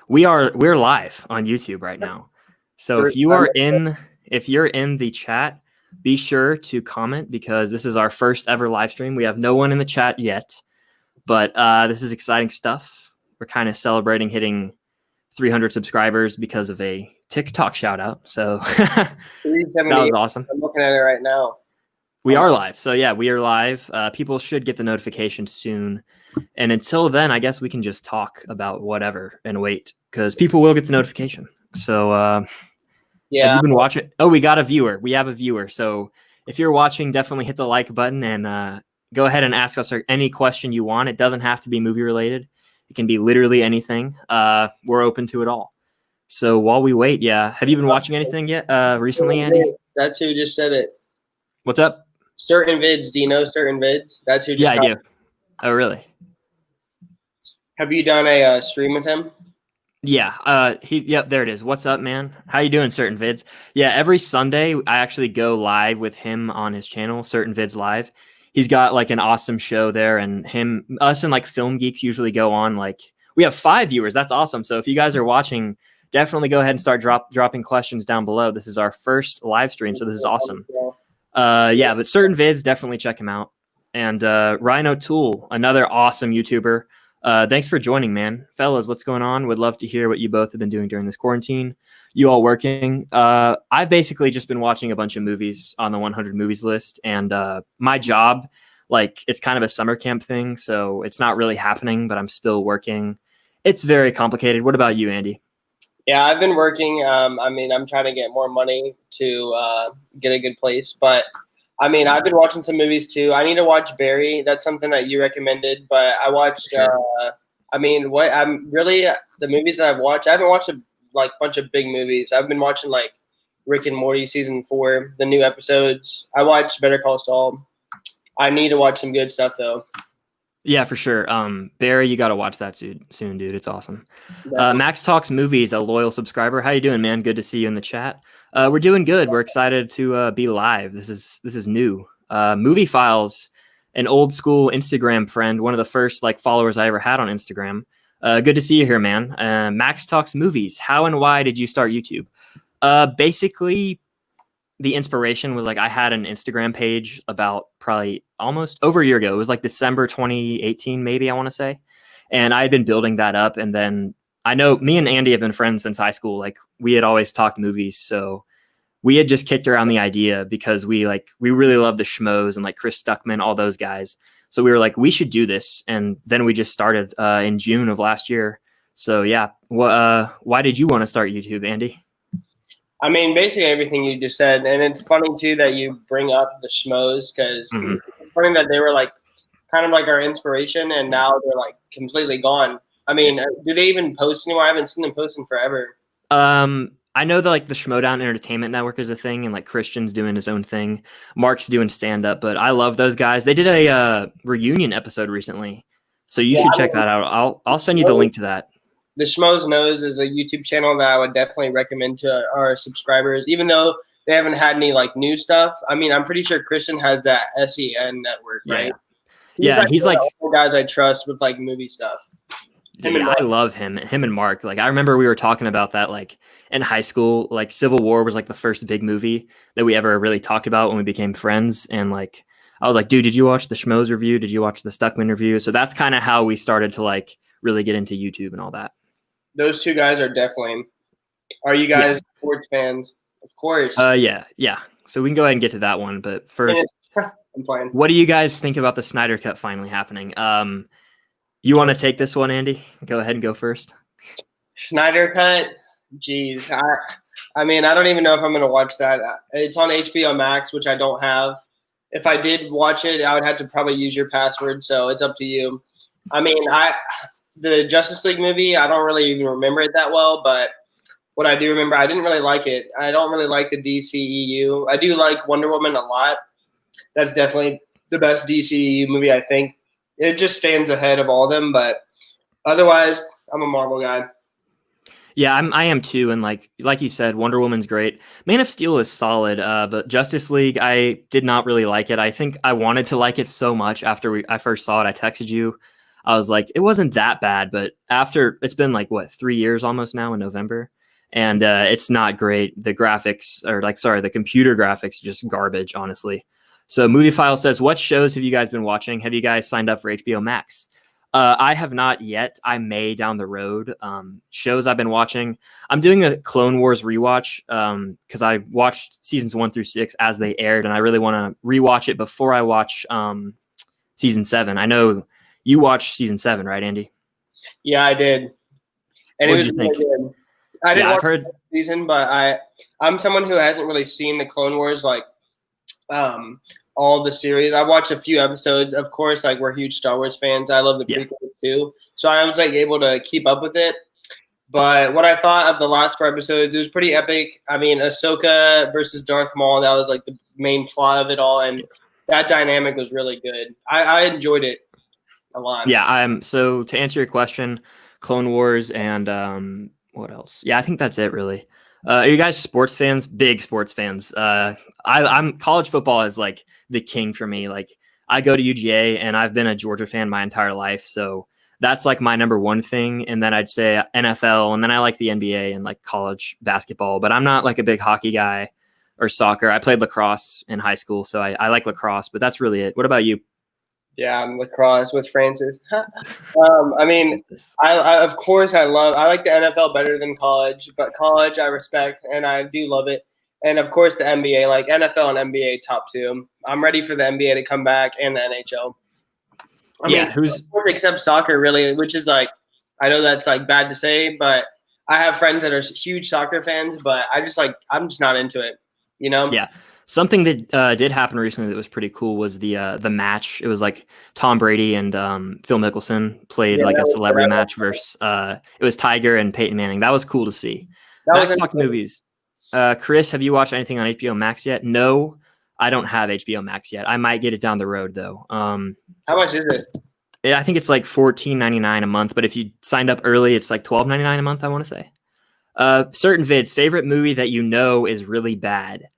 We're live on YouTube right now. So if you're in the chat, be sure to comment because this is our first ever live stream. We have no one in the chat yet, but this is exciting stuff. We're kind of celebrating hitting 300 subscribers because of a TikTok shout out. So that was awesome. I'm looking at it right now. We are live. So yeah, we are live. People should get the notification soon. And until then, I guess we can just talk about whatever and wait because people will get the notification. So have you been watching? Oh, we got a viewer. We have a viewer. So if you're watching, definitely hit the like button and go ahead and ask us any question you want. It doesn't have to be movie related. It can be literally anything. We're open to it all. So while we wait, have you been watching anything yet recently, Andy? That's who just said it. What's up? Certain Vids. Do you know Certain Vids? That's who just I do. Oh, really? Have you done a stream with him? Yeah. There it is. What's up, man? How you doing, Certain Vids? Yeah, every Sunday I actually go live with him on his channel, Certain Vids Live. He's got like an awesome show there, and us and like Film Geeks usually go on. Like we have 5 viewers. That's awesome. So if you guys are watching, definitely go ahead and start dropping questions down below. This is our first live stream, so this is awesome. But Certain Vids, definitely check him out. And Rhino Tool, another awesome YouTuber. Thanks for joining, man. Fellas, what's going on? Would love to hear what you both have been doing during this quarantine. You all working? I've basically just been watching a bunch of movies on the 100 movies list, and my job, like, it's kind of a summer camp thing, so it's not really happening, but I'm still working. It's very complicated. What about you, Andy? Yeah, I've been working. I'm trying to get more money to get a good place, but I've been watching some movies too. I need to watch Barry. That's something that you recommended, but I watched. Sure. The movies that I've watched. I haven't watched a bunch of big movies. I've been watching like Rick and Morty season 4, the new episodes. I watched Better Call Saul. I need to watch some good stuff though. Yeah, for sure. Barry, you got to watch that soon, dude. It's awesome. Max Talks Movies, a loyal subscriber. How you doing, man? Good to see you in the chat. We're doing good. We're excited to be live. This is new. Movie Files, an old school Instagram friend, one of the first followers I ever had on Instagram. Good to see you here, man. Max Talks Movies. How and why did you start YouTube? Basically, the inspiration was I had an Instagram page about probably almost over a year ago. It was December 2018, maybe, I want to say. And I had been building that up. And then I know me and Andy have been friends since high school. We had always talked movies. So we had just kicked around the idea because we really love the schmoes and Chris Stuckman, all those guys. So we were we should do this. And then we just started in June of last year. So yeah. Why did you want to start YouTube, Andy? Basically everything you just said, and it's funny too that you bring up the schmoes because it's funny that they were kind of our inspiration, and now they're completely gone. Do they even post anymore? I haven't seen them posting forever. I know that the Schmodown Entertainment Network is a thing, and Christian's doing his own thing. Mark's doing stand up, but I love those guys. They did a reunion episode recently, so you should check that out. I'll send you the link to that. The Schmoes Knows is a YouTube channel that I would definitely recommend to our subscribers, even though they haven't had any new stuff. I'm pretty sure Christian has that SEN network, right? Yeah, he's one of the guys I trust with movie stuff. Dude, I love him and Mark. I remember we were talking about that in high school. Civil War was the first big movie that we ever really talked about when we became friends. And I was dude, did you watch the Schmoes review? Did you watch the Stuckman review? So that's kind of how we started to really get into YouTube and all that. Those two guys are definitely. Are you guys sports fans? Of course. Yeah. So we can go ahead and get to that one, but first, I'm playing. What do you guys think about the Snyder Cut finally happening? You want to take this one, Andy? Go ahead and go first. Snyder Cut? Jeez. I don't even know if I'm going to watch that. It's on HBO Max, which I don't have. If I did watch it, I would have to probably use your password, so it's up to you. The Justice League movie, I don't really even remember it that well, but what I do remember, I didn't really like it. I don't really like the DCEU. I do like Wonder Woman a lot. That's definitely the best DCEU movie, I think. It just stands ahead of all of them, but otherwise, I'm a Marvel guy. Yeah, I am too, and like you said, Wonder Woman's great. Man of Steel is solid, but Justice League, I did not really like it. I think I wanted to like it so much after I first saw it. I texted you. I was like, it wasn't that bad. But after it's been like what 3 years almost now in November, and it's not great. The graphics the computer graphics just garbage, honestly. So Movie File says, what shows have you guys been watching? Have you guys signed up for HBO Max? I have not yet. I may down the road. Shows I've been watching. I'm doing a Clone Wars rewatch because I watched seasons 1 through 6 as they aired, and I really want to rewatch it before I watch season 7. I know you watched season 7, right, Andy? Yeah, I did. And what did you think? Really good. I didn't watch the season, but I'm someone who hasn't really seen the Clone Wars all the series. I watched a few episodes. Of course, like we're huge Star Wars fans. I love the prequels too, so I was like able to keep up with it. But what I thought of the last 4 episodes, it was pretty epic. I mean, Ahsoka versus Darth Maul, that was like the main plot of it all, and that dynamic was really good. I enjoyed it a lot. Yeah, so to answer your question, Clone Wars and what else? Yeah, I think that's it really. Are you guys sports fans? Big sports fans. I'm college football is like the king for me. Like I go to UGA and I've been a Georgia fan my entire life. So that's like my number one thing. And then I'd say NFL, and then I like the NBA and like college basketball, but I'm not like a big hockey guy or soccer. I played lacrosse in high school, so I like lacrosse, but that's really it. What about you? Yeah, I'm lacrosse with Francis. I mean, I of course I like the NFL better than college, but college I respect and I do love it. And of course the NBA, like NFL and NBA top 2. I'm ready for the NBA to come back and the NHL. I mean, who's except soccer really, which is like, I know that's like bad to say, but I have friends that are huge soccer fans, but I'm just not into it, you know? Yeah. Something that did happen recently that was pretty cool was the match. It was like Tom Brady and Phil Mickelson played like a celebrity match versus it was Tiger and Peyton Manning. That was cool to see. Let's talk movies. Chris, have you watched anything on HBO Max yet? No, I don't have HBO Max yet. I might get it down the road though. How much is it? I think it's like $14.99 a month, but if you signed up early, it's like $12.99 a month, I want to say. Certain vids, favorite movie that you know is really bad.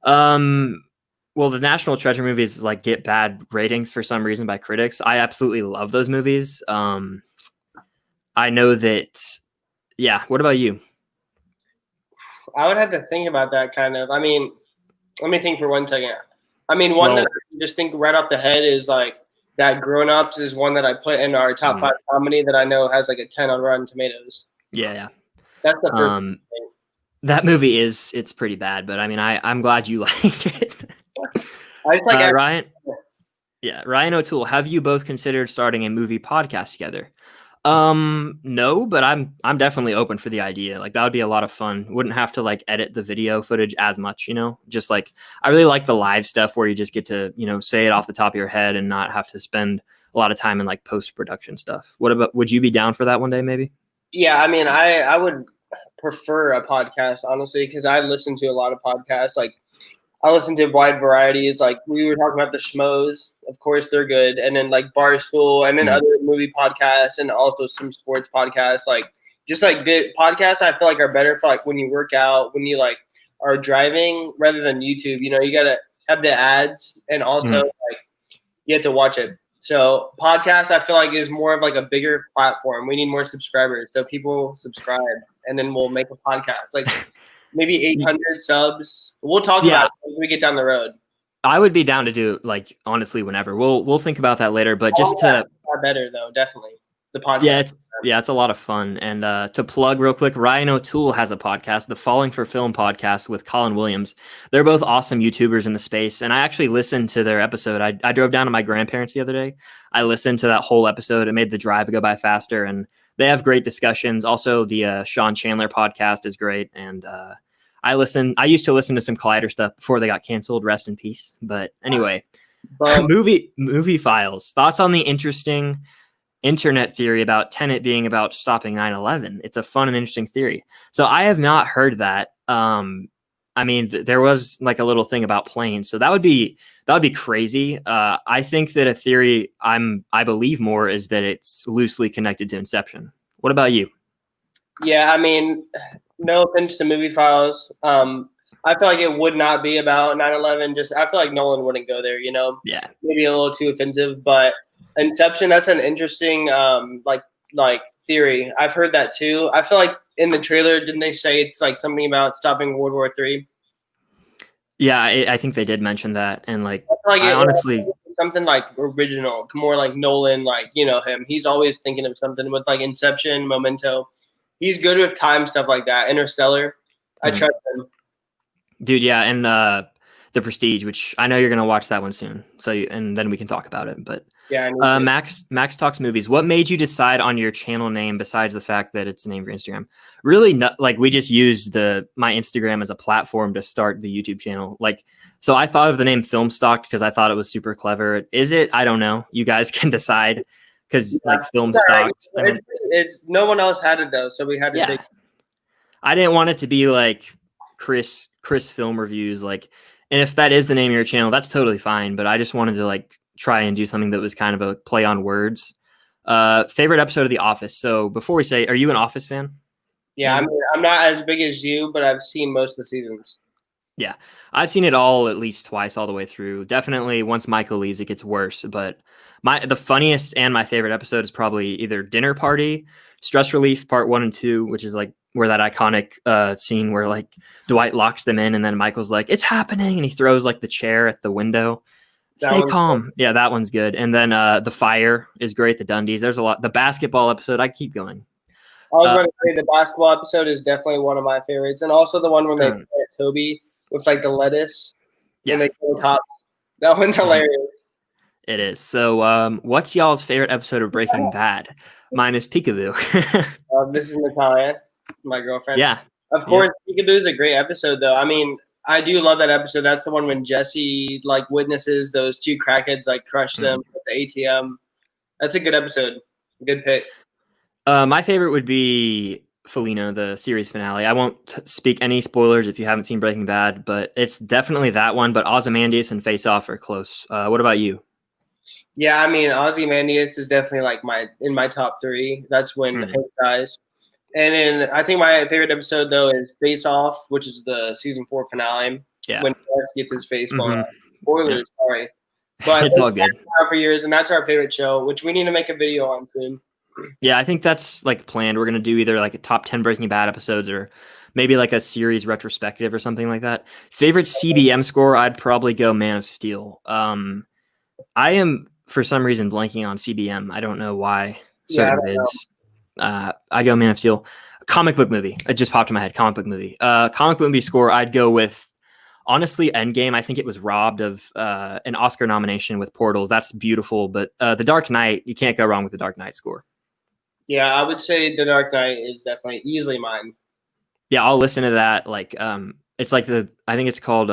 Well, the National Treasure movies like get bad ratings for some reason by critics. I absolutely love those movies. I know that. Yeah. What about you? I would have to think about that kind of. I mean, let me think for 1 second. I mean, one that I just think right off the head is like that Grown Ups is one that I put in our top 5 comedy that I know has like a 10 on Rotten Tomatoes. Yeah. That's the first thing. That movie it's pretty bad, but I mean, I'm glad you like it. I just like Ryan. Yeah, Ryan O'Toole. Have you both considered starting a movie podcast together? No, but I'm definitely open for the idea. Like that would be a lot of fun. Wouldn't have to like edit the video footage as much, you know. Just like I really like the live stuff where you just get to say it off the top of your head and not have to spend a lot of time in like post production stuff. What about? Would you be down for that one day, maybe? Yeah, I mean, I would prefer a podcast honestly because I listen to a lot of podcasts. Like I listen to a wide variety. It's like we were talking about the Schmoes, of course they're good, and then like Barstool, and then other movie podcasts, and also some sports podcasts. Like just like good podcasts, I feel like are better for like when you work out, when you like are driving, rather than YouTube. You know, you gotta have the ads, and also like you have to watch it. So podcasts, I feel like is more of like a bigger platform. We need more subscribers, so people subscribe, and then we'll make a podcast. Like maybe 800 subs. We'll talk about it when we get down the road. I would be down to do like honestly whenever. We'll think about that later. But just to better though, definitely the podcast. Yeah, it's a lot of fun. And to plug real quick, Ryan O'Toole has a podcast, the Falling for Film podcast with Colin Williams. They're both awesome YouTubers in the space. And I actually listened to their episode. I drove down to my grandparents the other day. I listened to that whole episode. It made the drive go by faster. And they have great discussions. Also, the Sean Chandler podcast is great. And I used to listen to some Collider stuff before they got canceled. Rest in peace. But anyway, movie files. Thoughts on the interesting internet theory about Tenet being about stopping 9/11. It's a fun and interesting theory. So I have not heard that. I mean, there was like a little thing about planes. So that would be crazy. I think that a theory I believe more is that it's loosely connected to Inception. What about you? Yeah, I mean, no offense to movie files. I feel like it would not be about 9/11. I feel like Nolan wouldn't go there, you know? Yeah. Maybe a little too offensive, but Inception. That's an interesting like theory. I've heard that too. I feel like in the trailer, didn't they say it's like something about stopping World War III? Yeah, I think they did mention that, and like I feel like I honestly, something like original, more like Nolan, like him. He's always thinking of something with like Inception, Memento. He's good with time stuff like that. Interstellar. I trust him. dude. Yeah, and The Prestige, which I know you're gonna watch that one soon. So and then we can talk about it. But Yeah. I need to. Max talks movies. What made you decide on your channel name besides the fact that it's a name for Instagram? Really, not like we just used my Instagram as a platform to start the YouTube channel. Like, so I thought of the name Film Stock because I thought it was super clever. Is it? I don't know. You guys can decide because like Film Stocks. Right. It's no one else had it though, so we had to take. I didn't want it to be like Chris Film Reviews, like, and if that is the name of your channel, that's totally fine. But I just wanted to like try and do something that was kind of a play on words. Favorite episode of The Office. So before we say, are you an Office fan? Yeah, I mean, I'm not as big as you, but I've seen most of the seasons. Yeah, I've seen it all at least twice all the way through. Definitely once Michael leaves, it gets worse. But the funniest and my favorite episode is probably either Dinner Party, Stress Relief Part 1 and 2, which is like where that iconic scene where like Dwight locks them in and then Michael's like, it's happening. And he throws like the chair at the window. Stay calm. Good. Yeah, that one's good. And then The Fire is great. The Dundies. There's a lot. The basketball episode. I keep going. I was going to say the basketball episode is definitely one of my favorites. And also the one when they play at Toby with like the lettuce. Yeah. And they kill cops. That one's hilarious. It is. So what's y'all's favorite episode of Breaking Bad? Mine is Peekaboo. This is Natalia, my girlfriend. Yeah. Of course, Peekaboo is a great episode, though. I mean, I do love that episode. That's the one when Jesse like witnesses those two crackheads like crush them at the ATM. That's a good episode. Good pick. My favorite would be Felino, the series finale. I won't speak any spoilers if you haven't seen Breaking Bad, but it's definitely that one. But Ozymandias and Face Off are close. What about you? Yeah, I mean, Ozymandias is definitely like in my top 3. That's when Hank dies. And then I think my favorite episode though is Face Off, which is the season 4 finale. Yeah. When Wes gets his face blown up. Spoilers, sorry. But it's all good. For years, and that's our favorite show, which we need to make a video on soon. Yeah, I think that's like planned. We're gonna do either like a top 10 Breaking Bad episodes or maybe like a series retrospective or something like that. Favorite CBM score, I'd probably go Man of Steel. I am for some reason blanking on CBM. I don't know why. Certain vids. I go Man of Steel. Comic book movie. It just popped in my head. Comic book movie. Comic book movie score, I'd go with honestly Endgame. I think it was robbed of an Oscar nomination with Portals. That's beautiful. But The Dark Knight, you can't go wrong with the Dark Knight score. Yeah, I would say The Dark Knight is definitely easily mine. Yeah, I'll listen to that. Like, it's like I think it's called,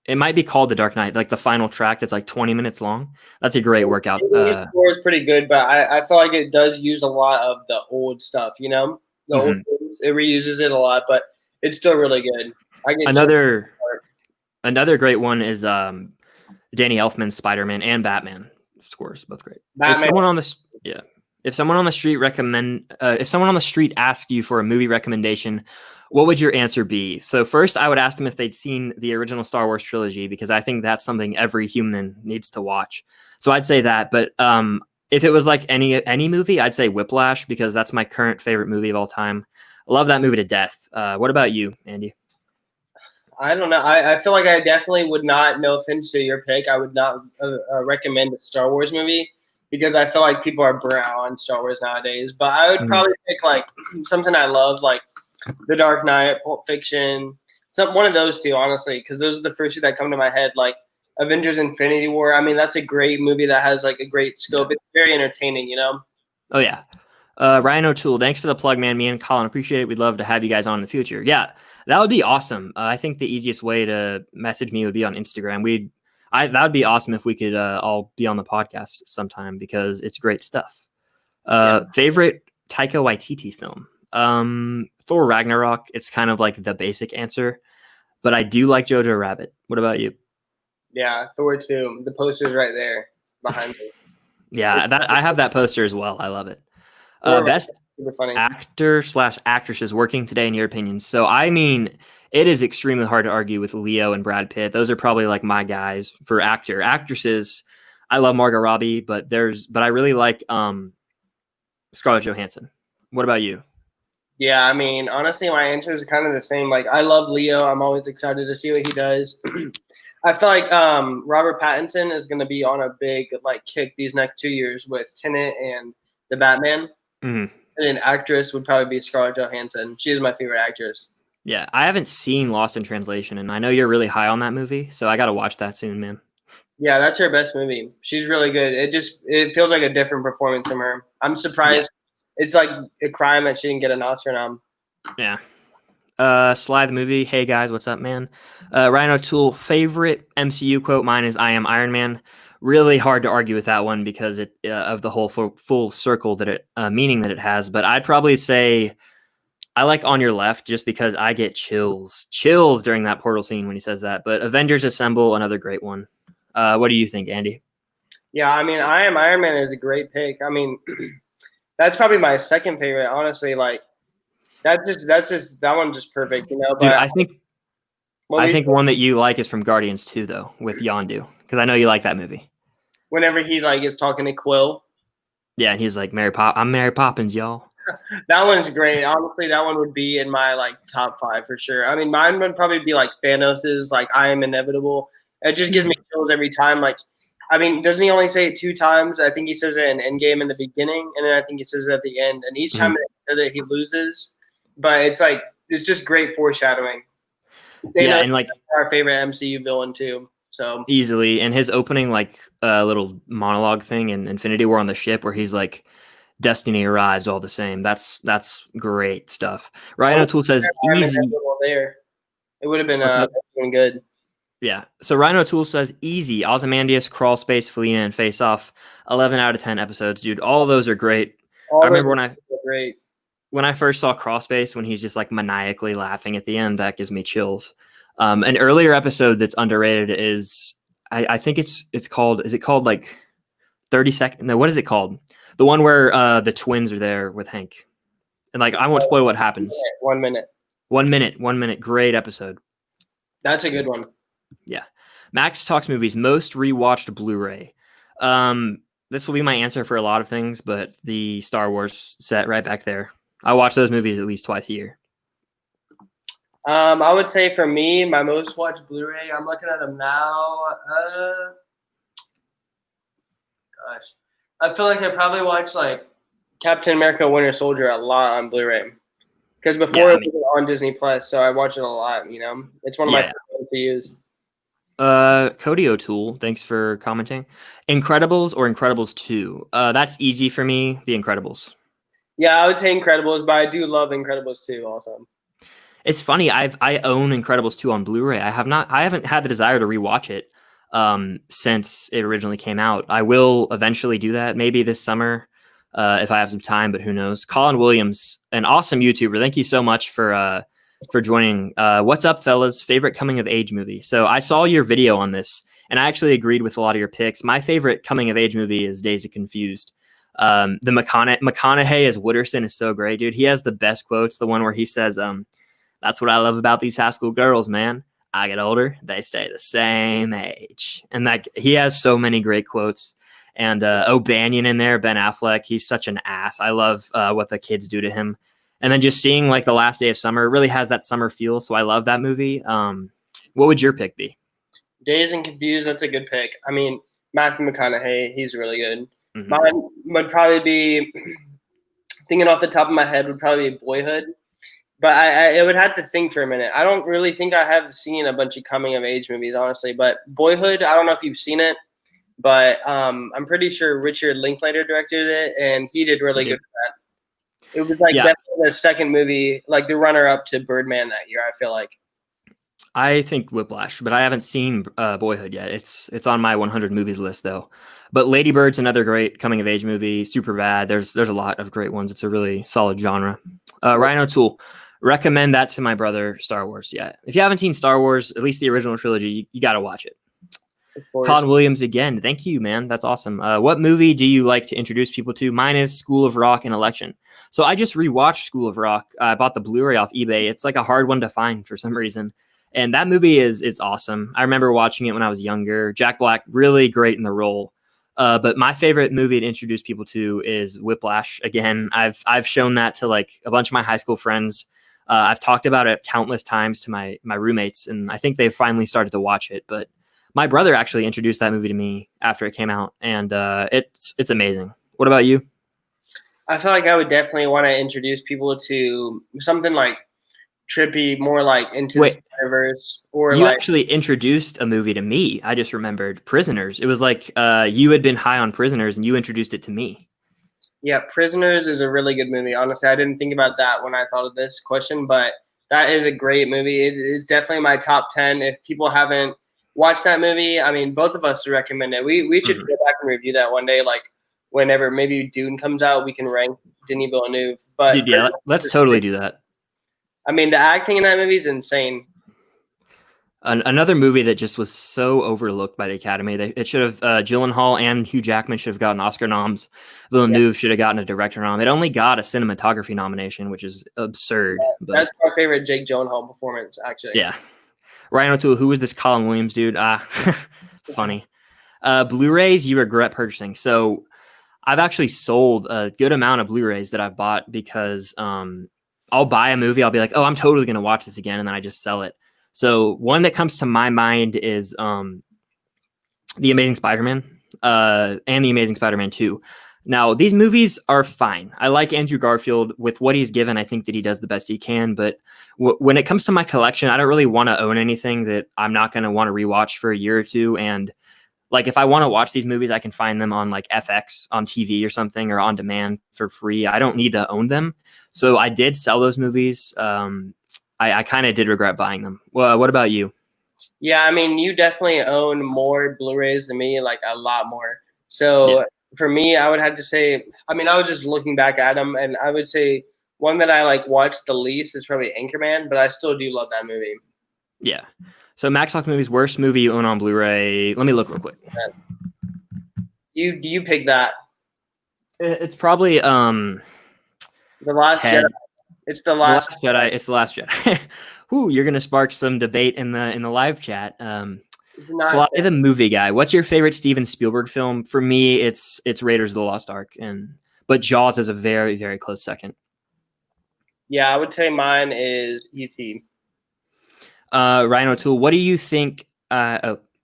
it might be called The Dark Knight, like the final track that's like 20 minutes long. That's a great workout. The score is pretty good, but I feel like it does use a lot of the old stuff, The old things. It reuses it a lot, but it's still really good. Another great one is Danny Elfman's Spider-Man and Batman scores, both great. Batman. If someone on the street asks you for a movie recommendation, what would your answer be? So first, I would ask them if they'd seen the original Star Wars trilogy, because I think that's something every human needs to watch. So I'd say that. But if it was like any movie, I'd say Whiplash, because that's my current favorite movie of all time. I love that movie to death. What about you, Andy? I don't know. I feel like I definitely would not, no offense to your pick, I would not recommend a Star Wars movie, because I feel like people are brown on Star Wars nowadays. But I would probably pick like something I love, like The Dark Knight, Pulp Fiction, one of those two, honestly, because those are the first two that come to my head. Like Avengers: Infinity War. I mean, that's a great movie that has like a great scope. It's very entertaining, Oh yeah. Ryan O'Toole, thanks for the plug, man. Me and Colin appreciate it. We'd love to have you guys on in the future. Yeah, that would be awesome. I think the easiest way to message me would be on Instagram. That would be awesome if we could all be on the podcast sometime, because it's great stuff. Favorite Taika Waititi film? Thor Ragnarok. It's kind of like the basic answer, but I do like Jojo Rabbit. What about you? Yeah, Thor 2. The poster's right there behind me. Yeah, I have that poster as well. I love it. Best actor/actresses working today, in your opinion? So, I mean, it is extremely hard to argue with Leo and Brad Pitt. Those are probably like my guys for actor. Actresses, I love Margot Robbie, but I really like Scarlett Johansson. What about you? Yeah, I mean, honestly, my answers are kind of the same. Like, I love Leo. I'm always excited to see what he does. I feel like Robert Pattinson is going to be on a big like kick these next 2 years with Tenet and the Batman. Mm-hmm. And an actress would probably be Scarlett Johansson. She is my favorite actress. Yeah, I haven't seen Lost in Translation, and I know you're really high on that movie, so I got to watch that soon, man. Yeah, that's her best movie. She's really good. It feels like a different performance from her. I'm surprised. Yeah. It's like a crime that she didn't get an Oscar nom. Yeah. Sly the movie. Hey guys, what's up, man? Ryan O'Toole, favorite MCU quote. Mine is "I am Iron Man." Really hard to argue with that one because of the whole full circle that it meaning that it has. But I'd probably say I like "On Your Left" just because I get chills during that portal scene when he says that. But Avengers Assemble, another great one. What do you think, Andy? Yeah, I mean, "I am Iron Man" is a great pick. I mean, that's probably my second favorite, honestly. Like, that one just perfect, you know. Dude, but I think one that you like is from Guardians 2, though, with Yondu, because I know you like that movie. Whenever he like is talking to Quill. Yeah, and he's like, I'm Mary Poppins, y'all. That one's great. Honestly, that one would be in my like top 5 for sure. I mean, mine would probably be like Thanos's like "I am inevitable." It just gives me chills every time. Like, I mean, doesn't he only say it 2 times? I think he says it in Endgame in the beginning, and then I think he says it at the end. And each time he says it, he loses. But it's just great foreshadowing. Yeah, and like our favorite MCU villain too. So easily, and his opening like little monologue thing in Infinity War on the ship where he's like, "Destiny arrives all the same." That's great stuff. Ryan O'Toole says easy. There, it would have been good. Yeah. So Ryan O'Toole says easy. Ozymandias, Crawl Space, Felina, and Face Off. 11 out of 10 episodes, dude. All of those are great. I remember when I first saw Crawl Space, when he's just like maniacally laughing at the end, that gives me chills. An earlier episode that's underrated is I think is it called like 30 seconds? No, what is it called? The one where the twins are there with Hank. And like I won't spoil what happens. 1 minute. 1 minute. 1 minute. Great episode. That's a good one. Yeah. Max Talks Movies, most rewatched Blu-ray. This will be my answer for a lot of things, but the Star Wars set right back there. I watch those movies at least twice a year. I would say for me, my most watched Blu-ray, I'm looking at them now. Gosh. I feel like I probably watched like Captain America Winter Soldier a lot on Blu-ray. Because before it was on Disney Plus, so I watch it a lot, you know. It's one of my favorites to use. Cody O'Toole, thanks for commenting. Incredibles or Incredibles 2? That's easy for me, The Incredibles. Yeah, I would say Incredibles, but I do love Incredibles 2 also. It's funny, I own Incredibles 2 on Blu-ray. I haven't had the desire to rewatch it since it originally came out. I will eventually do that, maybe this summer if I have some time, but who knows. Colin Williams, an awesome YouTuber. Thank you so much for joining. What's up, fellas? Favorite coming of age movie? So I saw your video on this, and I actually agreed with a lot of your picks. My favorite coming of age movie is Days of Confused. The McConaughey as Wooderson is so great, dude. He has the best quotes. The one where he says, "That's what I love about these high school girls, man. I get older, they stay the same age." And that he has so many great quotes. And O'Banion in there, Ben Affleck, he's such an ass. I love what the kids do to him. And then just seeing like The Last Day of Summer, it really has that summer feel. So I love that movie. What would your pick be? Days and Confused, that's a good pick. I mean, Matthew McConaughey, he's really good. Mm-hmm. Mine would probably be, thinking off the top of my head, would probably be Boyhood. But I would have to think for a minute. I don't really think I have seen a bunch of coming of age movies, honestly. But Boyhood, I don't know if you've seen it. But I'm pretty sure Richard Linklater directed it, and he did really good with that. It was like the second movie, like the runner-up to Birdman that year, I feel like. I think Whiplash, but I haven't seen Boyhood yet. It's on my 100 movies list, though. But Lady Bird's another great coming-of-age movie. Superbad. There's a lot of great ones. It's a really solid genre. Ryan O'Toole, recommend that to my brother, Star Wars. Yeah. If you haven't seen Star Wars, at least the original trilogy, you got to watch it. Colin Williams again. Thank you, man. That's awesome. What movie do you like to introduce people to? Mine is School of Rock and Election. So I just rewatched School of Rock. I bought the Blu-ray off eBay. It's like a hard one to find for some reason. And that movie is awesome. I remember watching it when I was younger. Jack Black, really great in the role. But my favorite movie to introduce people to is Whiplash. Again, I've shown that to like a bunch of my high school friends. I've talked about it countless times to my roommates, and I think they've finally started to watch it. But my brother actually introduced that movie to me after it came out, and it's amazing. What about you? I feel like I would definitely want to introduce people to something like trippy, more like Into the Wait, Spider-Verse, or you like actually introduced a movie to me. I just remembered Prisoners. It was like you had been high on Prisoners, and you introduced it to me. yeah, Prisoners is a really good movie. Honestly, I didn't think about that when I thought of this question, but that is a great movie. It is definitely my top 10. If people haven't watched that movie, I mean, both of us recommend it. We should go back and review that one day, like whenever maybe Dune comes out, we can rank Denis Villeneuve. But Dude, yeah, let's totally do that. I mean, the acting in that movie is insane. Another movie that just was so overlooked by the Academy. It should have Gyllenhaal and Hugh Jackman should have gotten Oscar noms. Villeneuve should have gotten a director nom. It only got a cinematography nomination, which is absurd. But that's my favorite Jake Gyllenhaal performance, actually. yeah, Ryan O'Toole. Who was this Colin Williams dude? Funny. Blu-rays you regret purchasing. So I've actually sold a good amount of Blu-rays that I've bought because I'll buy a movie. I'll be like, oh, I'm totally going to watch this again. And then I just sell it. So one that comes to my mind is The Amazing Spider-Man and The Amazing Spider-Man 2. Now, these movies are fine. I like Andrew Garfield. With what he's given, I think that he does the best he can. But when it comes to my collection, I don't really want to own anything that I'm not going to want to rewatch for a year or two. And like, if I want to watch these movies, I can find them on like FX on TV or something or on demand for free. I don't need to own them. So I did sell those movies. I kind of did regret buying them. Well, what about you? Yeah, I mean, you definitely own more Blu-rays than me, like a lot more. So for me, I would have to say, I mean, I was just looking back at them, and I would say one that I like watched the least is probably Anchorman, but I still do love that movie. Yeah. So Max Talk Movies, worst movie you own on Blu-ray. Let me look real quick. You pick that. It's probably The Last Ted. Jedi. It's the Last Jedi. It's the Last Jedi. Ooh, you're gonna spark some debate in the live chat. Sly the Movie Guy. What's your favorite Steven Spielberg film? For me, it's Raiders of the Lost Ark, but Jaws is a very, very close second. Yeah, I would say mine is E.T. Ryan O'Toole, what do you think?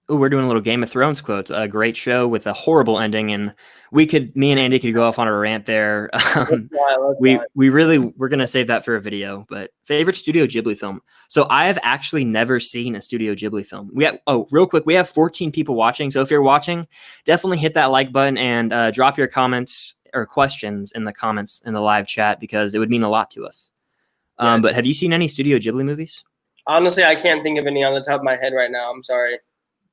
We're doing a little Game of Thrones quotes. A great show with a horrible ending, and me and Andy could go off on a rant there. We're gonna save that for a video. But favorite Studio Ghibli film. So I have actually never seen a Studio Ghibli film. Real quick, we have 14 people watching. So if you're watching, definitely hit that like button and drop your comments or questions in the comments in the live chat because it would mean a lot to us. But have you seen any Studio Ghibli movies? Honestly, I can't think of any on the top of my head right now. I'm sorry.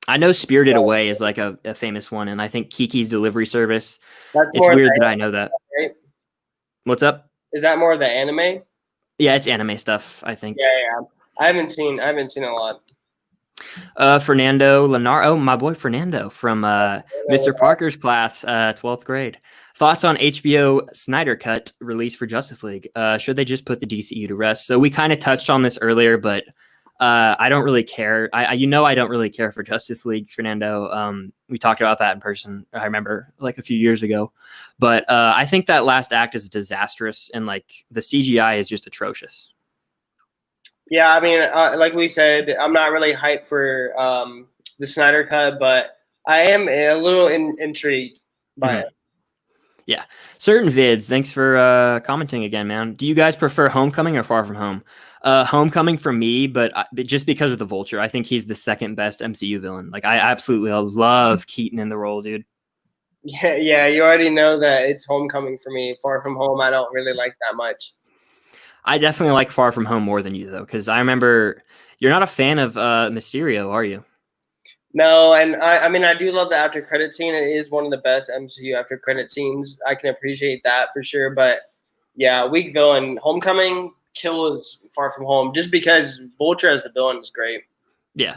I know Spirited Away is like a famous one, and I think Kiki's Delivery Service. That's it's weird that I know that. Right? What's up? Is that more of the anime? Yeah, it's anime stuff, I think. Yeah. I haven't seen a lot. Fernando Lenar. Oh, my boy Fernando from Mr. Parker's class, 12th grade. Thoughts on HBO Snyder Cut release for Justice League? Should they just put the DCU to rest? So we kind of touched on this earlier, but I don't really care. I don't really care for Justice League, Fernando. We talked about that in person. I remember like a few years ago, but I think that last act is disastrous, and like the CGI is just atrocious. Yeah, I mean, like we said, I'm not really hyped for the Snyder Cut, but I am a little intrigued by it. Yeah. Certain Vids, thanks for commenting again, man. Do you guys prefer Homecoming or Far From Home? Homecoming for me, but just because of the Vulture. I think he's the second best MCU villain. Like, I absolutely love Keaton in the role, dude. Yeah, you already know that it's Homecoming for me. Far From Home, I don't really like that much. I definitely like Far From Home more than you, though, because I remember you're not a fan of Mysterio, are you? No, and I mean, I do love the after credit scene. It is one of the best MCU after credit scenes. I can appreciate that for sure. But yeah, weak villain. Homecoming kills Far From Home just because Vulture as the villain is great. Yeah.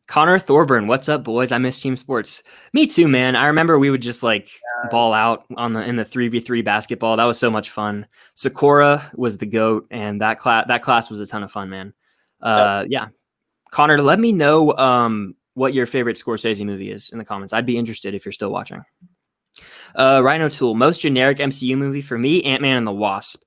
Connor Thorburn, what's up, boys? I miss team sports. Me too, man. I remember we would just ball out in the 3v3 basketball. That was so much fun. Sakura was the GOAT, and that class was a ton of fun, man. Yeah. Connor, let me know what your favorite Scorsese movie is in the comments. I'd be interested if you're still watching. Rhino Tool, most generic MCU movie for me, Ant-Man and the Wasp.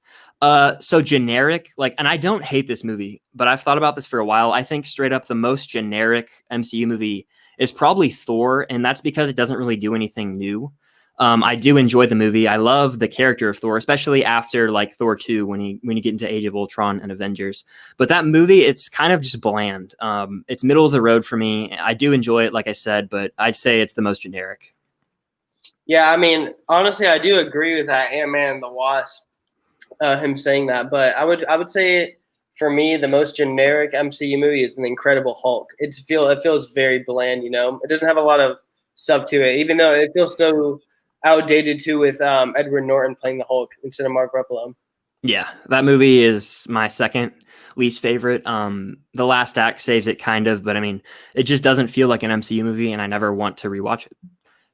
So generic, like, and I don't hate this movie, but I've thought about this for a while. I think straight up the most generic MCU movie is probably Thor, and that's because it doesn't really do anything new. I do enjoy the movie. I love the character of Thor, especially after like Thor 2 when you get into Age of Ultron and Avengers. But that movie, it's kind of just bland. It's middle of the road for me. I do enjoy it, like I said, but I'd say it's the most generic. Yeah, I mean, honestly, I do agree with that Ant-Man and the Wasp, him saying that. But I would say for me, the most generic MCU movie is The Incredible Hulk. It feels very bland, you know. It doesn't have a lot of stuff to it, even though it feels so outdated too with Edward Norton playing the Hulk instead of Mark Ruffalo. Yeah, that movie is my second least favorite. The Last Act saves it kind of, but I mean, it just doesn't feel like an MCU movie, and I never want to rewatch it.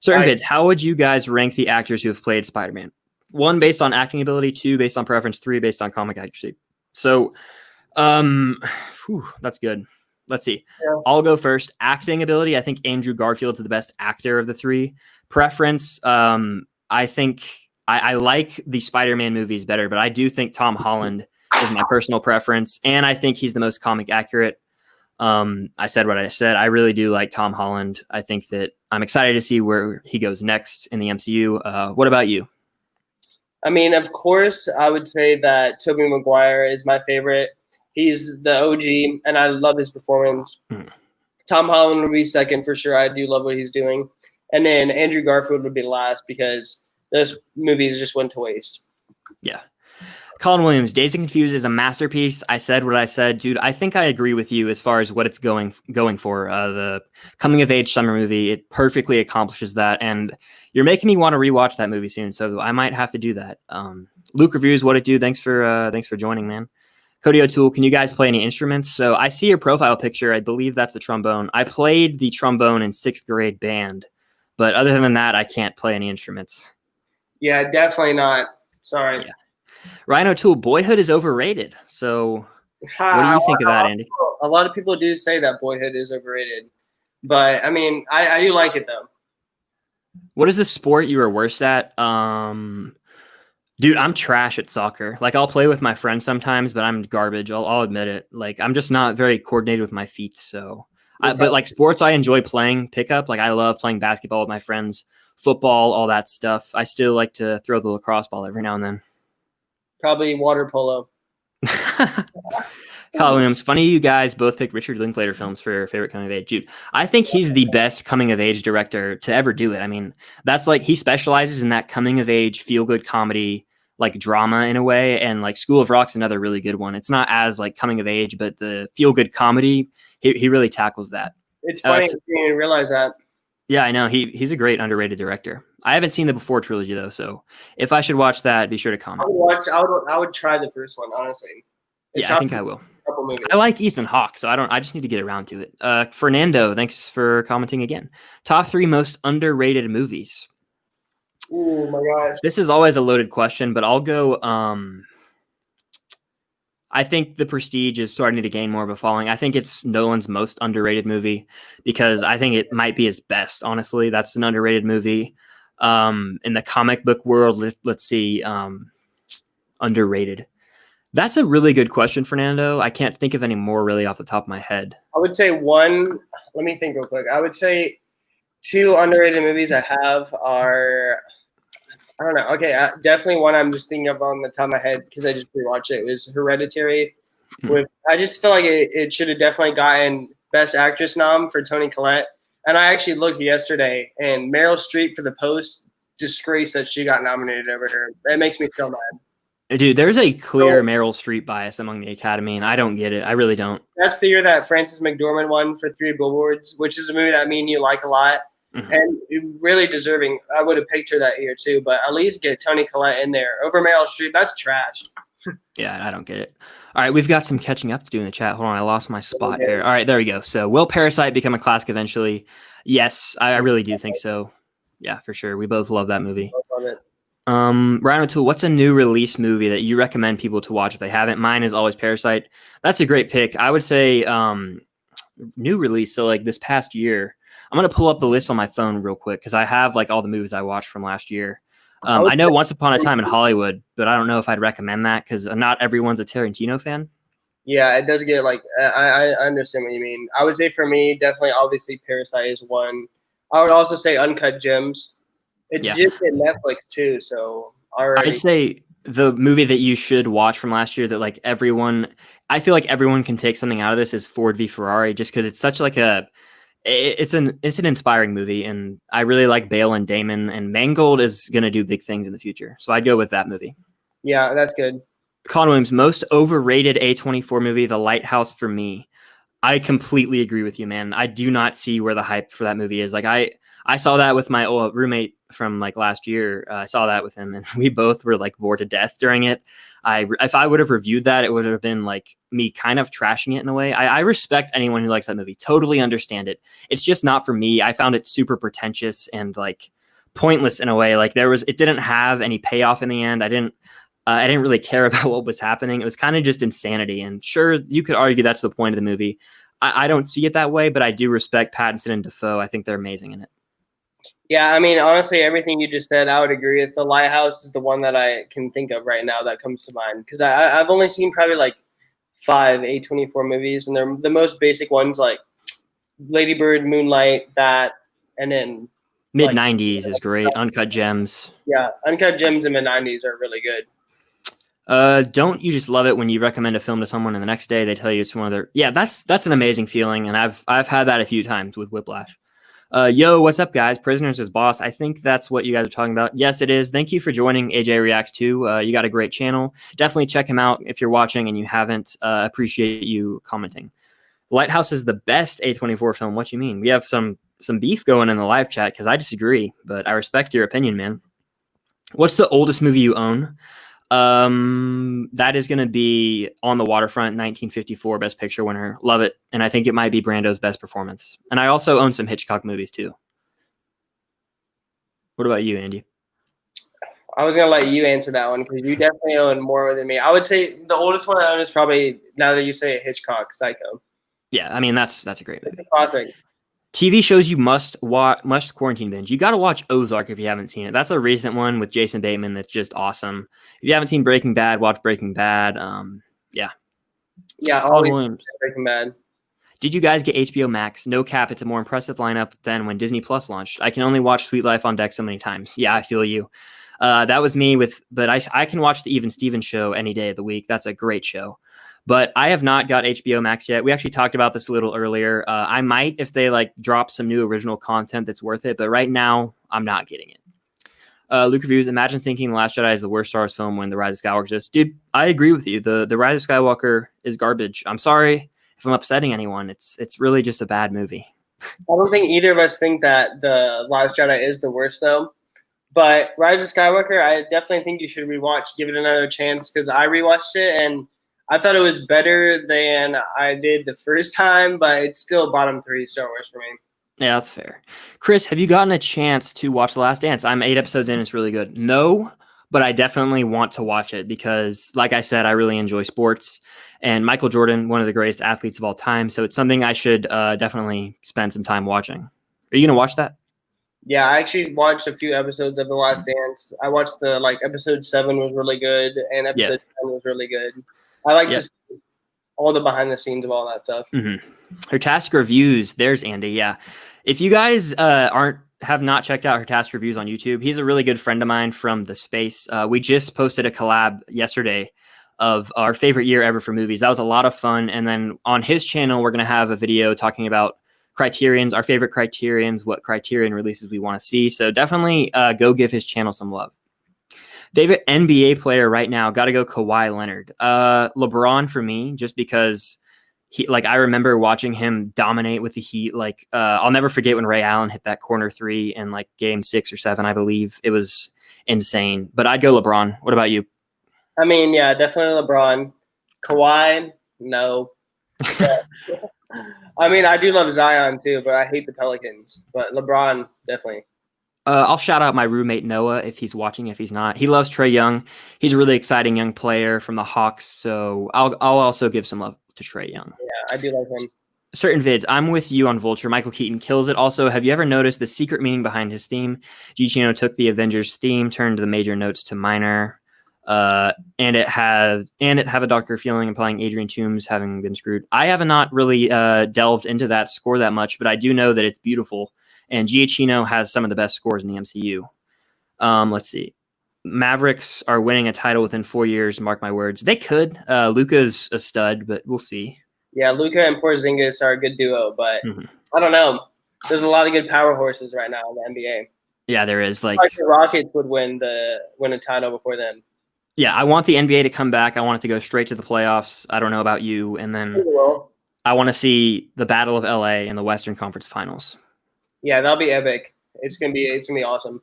Certain Kids, how would you guys rank the actors who have played Spider-Man? 1, based on acting ability, 2, based on preference, 3, based on comic accuracy. So, that's good. Let's see. Yeah. I'll go first. Acting ability, I think Andrew Garfield's the best actor of the 3. Preference, I think I like the Spider-Man movies better, but I do think Tom Holland is my personal preference, and I think he's the most comic accurate. I said what I said. I really do like Tom Holland. I think that I'm excited to see where he goes next in the MCU. What about you? I mean, of course, I would say that Tobey Maguire is my favorite. He's the OG, and I love his performance. Tom Holland would be second for sure. I do love what he's doing. And then Andrew Garfield would be last because those movies just went to waste. Yeah. Colin Williams, Dazed and Confused is a masterpiece. I said what I said, dude. I think I agree with you as far as what it's going for. The coming of age summer movie, it perfectly accomplishes that, and you're making me want to rewatch that movie soon. So I might have to do that. Luke Reviews, what it do? Thanks for joining, man. Cody O'Toole, can you guys play any instruments? So I see your profile picture. I believe that's the trombone. I played the trombone in 6th grade band, but other than that, I can't play any instruments. Yeah, definitely not. Sorry. Yeah. Ryan O'Toole, Boyhood is overrated. So what do you think of that, Andy? A lot of people do say that Boyhood is overrated. But, I mean, I do like it, though. What is the sport you were worst at? Dude, I'm trash at soccer. Like, I'll play with my friends sometimes, but I'm garbage. I'll admit it. Like, I'm just not very coordinated with my feet. So, but like sports, I enjoy playing pickup. Like, I love playing basketball with my friends, football, all that stuff. I still like to throw the lacrosse ball every now and then. Probably water polo. Kyle Williams, funny you guys both picked Richard Linklater films for your favorite coming of age. Dude, I think he's the best coming of age director to ever do it. I mean, that's like, he specializes in that coming of age, feel good comedy, like drama in a way. And like School of Rock's another really good one. It's not as like coming of age, but the feel good comedy, he really tackles that. It's funny you didn't realize that. Yeah, I know. He's a great underrated director. I haven't seen the Before trilogy though, so if I should watch that, be sure to comment. I would try the first one, honestly. Yeah, I think I will. I like Ethan Hawke, so I just need to get around to it. Fernando, thanks for commenting again. Top 3 most underrated movies. Oh my gosh. This is always a loaded question, but I'll go. I think The Prestige is starting to gain more of a following. I think it's Nolan's most underrated movie because I think it might be his best. Honestly, that's an underrated movie. In the comic book world, let's see. Underrated. That's a really good question, Fernando. I can't think of any more really off the top of my head. I would say one. Let me think real quick. I would say 2 underrated movies I have are. I don't know. Okay, definitely one I'm just thinking of on the top of my head because I just rewatched it. It was Hereditary. I just feel like it should have definitely gotten Best Actress nom for Toni Collette. And I actually looked yesterday, and Meryl Streep for The Post, disgrace that she got nominated over her. That makes me feel mad. Dude, there's a clear Meryl Streep bias among the Academy, and I don't get it. I really don't. That's the year that Frances McDormand won for 3 Billboards, which is a movie that me and you like a lot. Mm-hmm. And really deserving. I would have picked her that year too, but at least get Toni Collette in there over Meryl Streep. That's trash. Yeah, I don't get it. All right, we've got some catching up to do in the chat. Hold on, I lost my spot here. All right, there we go. So, will Parasite become a classic eventually? Yes, I really do think so. Yeah, for sure. We both love that movie. I love it. Ryan O'Toole, what's a new release movie that you recommend people to watch if they haven't? Mine is always Parasite. That's a great pick. I would say new release. So like this past year, I'm gonna pull up the list on my phone real quick because I have like all the movies I watched from last year. I would I know Once Upon a Time in Hollywood, but I don't know if I'd recommend that because not everyone's a Tarantino fan. Yeah, it does get like I understand what you mean. I would say for me, definitely, obviously, Parasite is one. I would also say Uncut Gems. It's Yeah. just in Netflix too, so I'd already. say the movie that you should watch from last year that like I feel like everyone can take something out of this is Ford v Ferrari, just because it's such like it's an inspiring movie, and I really like Bale and Damon, and Mangold is gonna do big things in the future, so I'd go with that movie. Yeah, that's good. Colin Williams, most overrated A24 movie, The Lighthouse for me. I completely agree with you, man. I do not see where the hype for that movie is. Like I saw that with my old roommate from like last year. I saw that with him, and we both were like bored to death during it. If I would have reviewed that, it would have been like me kind of trashing it in a way. I respect anyone who likes that movie. Totally understand it. It's just not for me. I found it super pretentious and like pointless in a way. Like it didn't have any payoff in the end. I didn't really care about what was happening. It was kind of just insanity. And sure, you could argue that's the point of the movie. I don't see it that way, but I do respect Pattinson and Dafoe. I think they're amazing in it. Yeah, I mean, honestly, everything you just said, I would agree with. The Lighthouse is the one that I can think of right now that comes to mind because I've only seen probably like 5 A24 movies, and they're the most basic ones like Lady Bird, Moonlight, that, and then Mid 90s is great. Uncut Gems. Yeah, Uncut Gems in the 90s are really good. Don't you just love it when you recommend a film to someone and the next day they tell you it's one of their that's an amazing feeling, and I've had that a few times with Whiplash. Yo, what's up, guys? Prisoners is Boss. I think that's what you guys are talking about. Yes, it is. Thank you for joining AJ Reacts 2. You got a great channel. Definitely check him out if you're watching and you haven't. Appreciate you commenting. Lighthouse is the best A24 film. What you mean? We have some beef going in the live chat because I disagree, but I respect your opinion, man. What's the oldest movie you own? That is going to be On the Waterfront, 1954, Best Picture winner. Love it. And I think it might be Brando's best performance. And I also own some Hitchcock movies too. What about you, Andy? I was gonna let you answer that one because you definitely own more than me. I would say the oldest one I own is probably, now that you say it, Hitchcock, Psycho. Yeah, I mean that's a great movie. It's a classic. TV shows you must quarantine binge. You got to watch Ozark if you haven't seen it. That's a recent one with Jason Bateman that's just awesome. If you haven't seen Breaking Bad, watch Breaking Bad. Yeah, always Breaking Bad. Did you guys get HBO Max? No cap, it's a more impressive lineup than when Disney Plus launched. I can only watch Sweet Life on Deck so many times. Yeah, I feel you. That was me but I can watch the Even Stevens show any day of the week. That's a great show. But I have not got HBO Max yet. We actually talked about this a little earlier. I might if they like drop some new original content that's worth it. But right now, I'm not getting it. Luke Reviews, imagine thinking The Last Jedi is the worst Star Wars film when The Rise of Skywalker exists. Dude, I agree with you. The Rise of Skywalker is garbage. I'm sorry if I'm upsetting anyone. It's really just a bad movie. I don't think either of us think that The Last Jedi is the worst though. But Rise of Skywalker, I definitely think you should rewatch, give it another chance, because I rewatched it and I thought it was better than I did the first time, but it's still bottom 3 Star Wars for me. Yeah, that's fair. Chris, have you gotten a chance to watch The Last Dance? I'm 8 episodes in. It's really good. No, but I definitely want to watch it because, like I said, I really enjoy sports. And Michael Jordan, one of the greatest athletes of all time. So it's something I should definitely spend some time watching. Are you going to watch that? Yeah, I actually watched a few episodes of The Last Dance. I watched episode 7 was really good, and episode 10 was really good. I like to see all the behind the scenes of all that stuff. Mm-hmm. Her task reviews. There's Andy. Yeah. If you guys have not checked out her task reviews on YouTube, he's a really good friend of mine from the space. We just posted a collab yesterday of our favorite year ever for movies. That was a lot of fun. And then on his channel, we're going to have a video talking about criterions, our favorite criterions, what criterion releases we want to see. So definitely go give his channel some love. Favorite NBA player right now, got to go Kawhi Leonard. LeBron for me, just because I remember watching him dominate with the Heat. I'll never forget when Ray Allen hit that corner 3 in game 6 or 7, I believe. It was insane. But I'd go LeBron. What about you? I mean, yeah, definitely LeBron. Kawhi, no. I mean, I do love Zion too, but I hate the Pelicans. But LeBron, definitely. I'll shout out my roommate Noah if he's watching. If he's not, he loves Trae Young. He's a really exciting young player from the Hawks. So I'll also give some love to Trae Young. Yeah, I do like him. Certain vids. I'm with you on Vulture. Michael Keaton kills it. Also, have you ever noticed the secret meaning behind his theme? Giacchino took the Avengers theme, turned the major notes to minor, and it have a darker feeling, implying Adrian Toomes having been screwed. I have not really delved into that score that much, but I do know that it's beautiful. And Giacchino has some of the best scores in the MCU. Let's see. Mavericks are winning a title within 4 years. Mark my words. They could. Luka's a stud, but we'll see. Yeah, Luka and Porzingis are a good duo, but I don't know. There's a lot of good power horses right now in the NBA. Yeah, there is. Like the Rockets would win a title before them. Yeah, I want the NBA to come back. I want it to go straight to the playoffs. I don't know about you. And then I want to see the Battle of LA in the Western Conference Finals. Yeah, that'll be epic. It's gonna be awesome.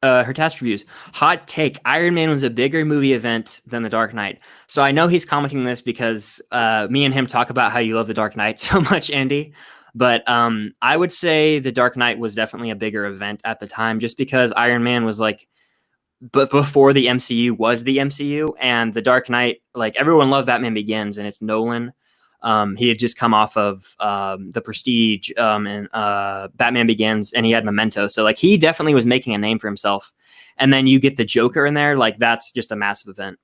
Her task reviews. Hot take. Iron Man was a bigger movie event than The Dark Knight. So I know he's commenting this because me and him talk about how you love The Dark Knight so much, Andy. But I would say The Dark Knight was definitely a bigger event at the time just because Iron Man was like, but before the MCU was the MCU, and The Dark Knight, like everyone loved Batman Begins, and it's Nolan. He had just come off of The Prestige and Batman Begins, and he had Memento. So like he definitely was making a name for himself. And then you get the Joker in there, like that's just a massive event.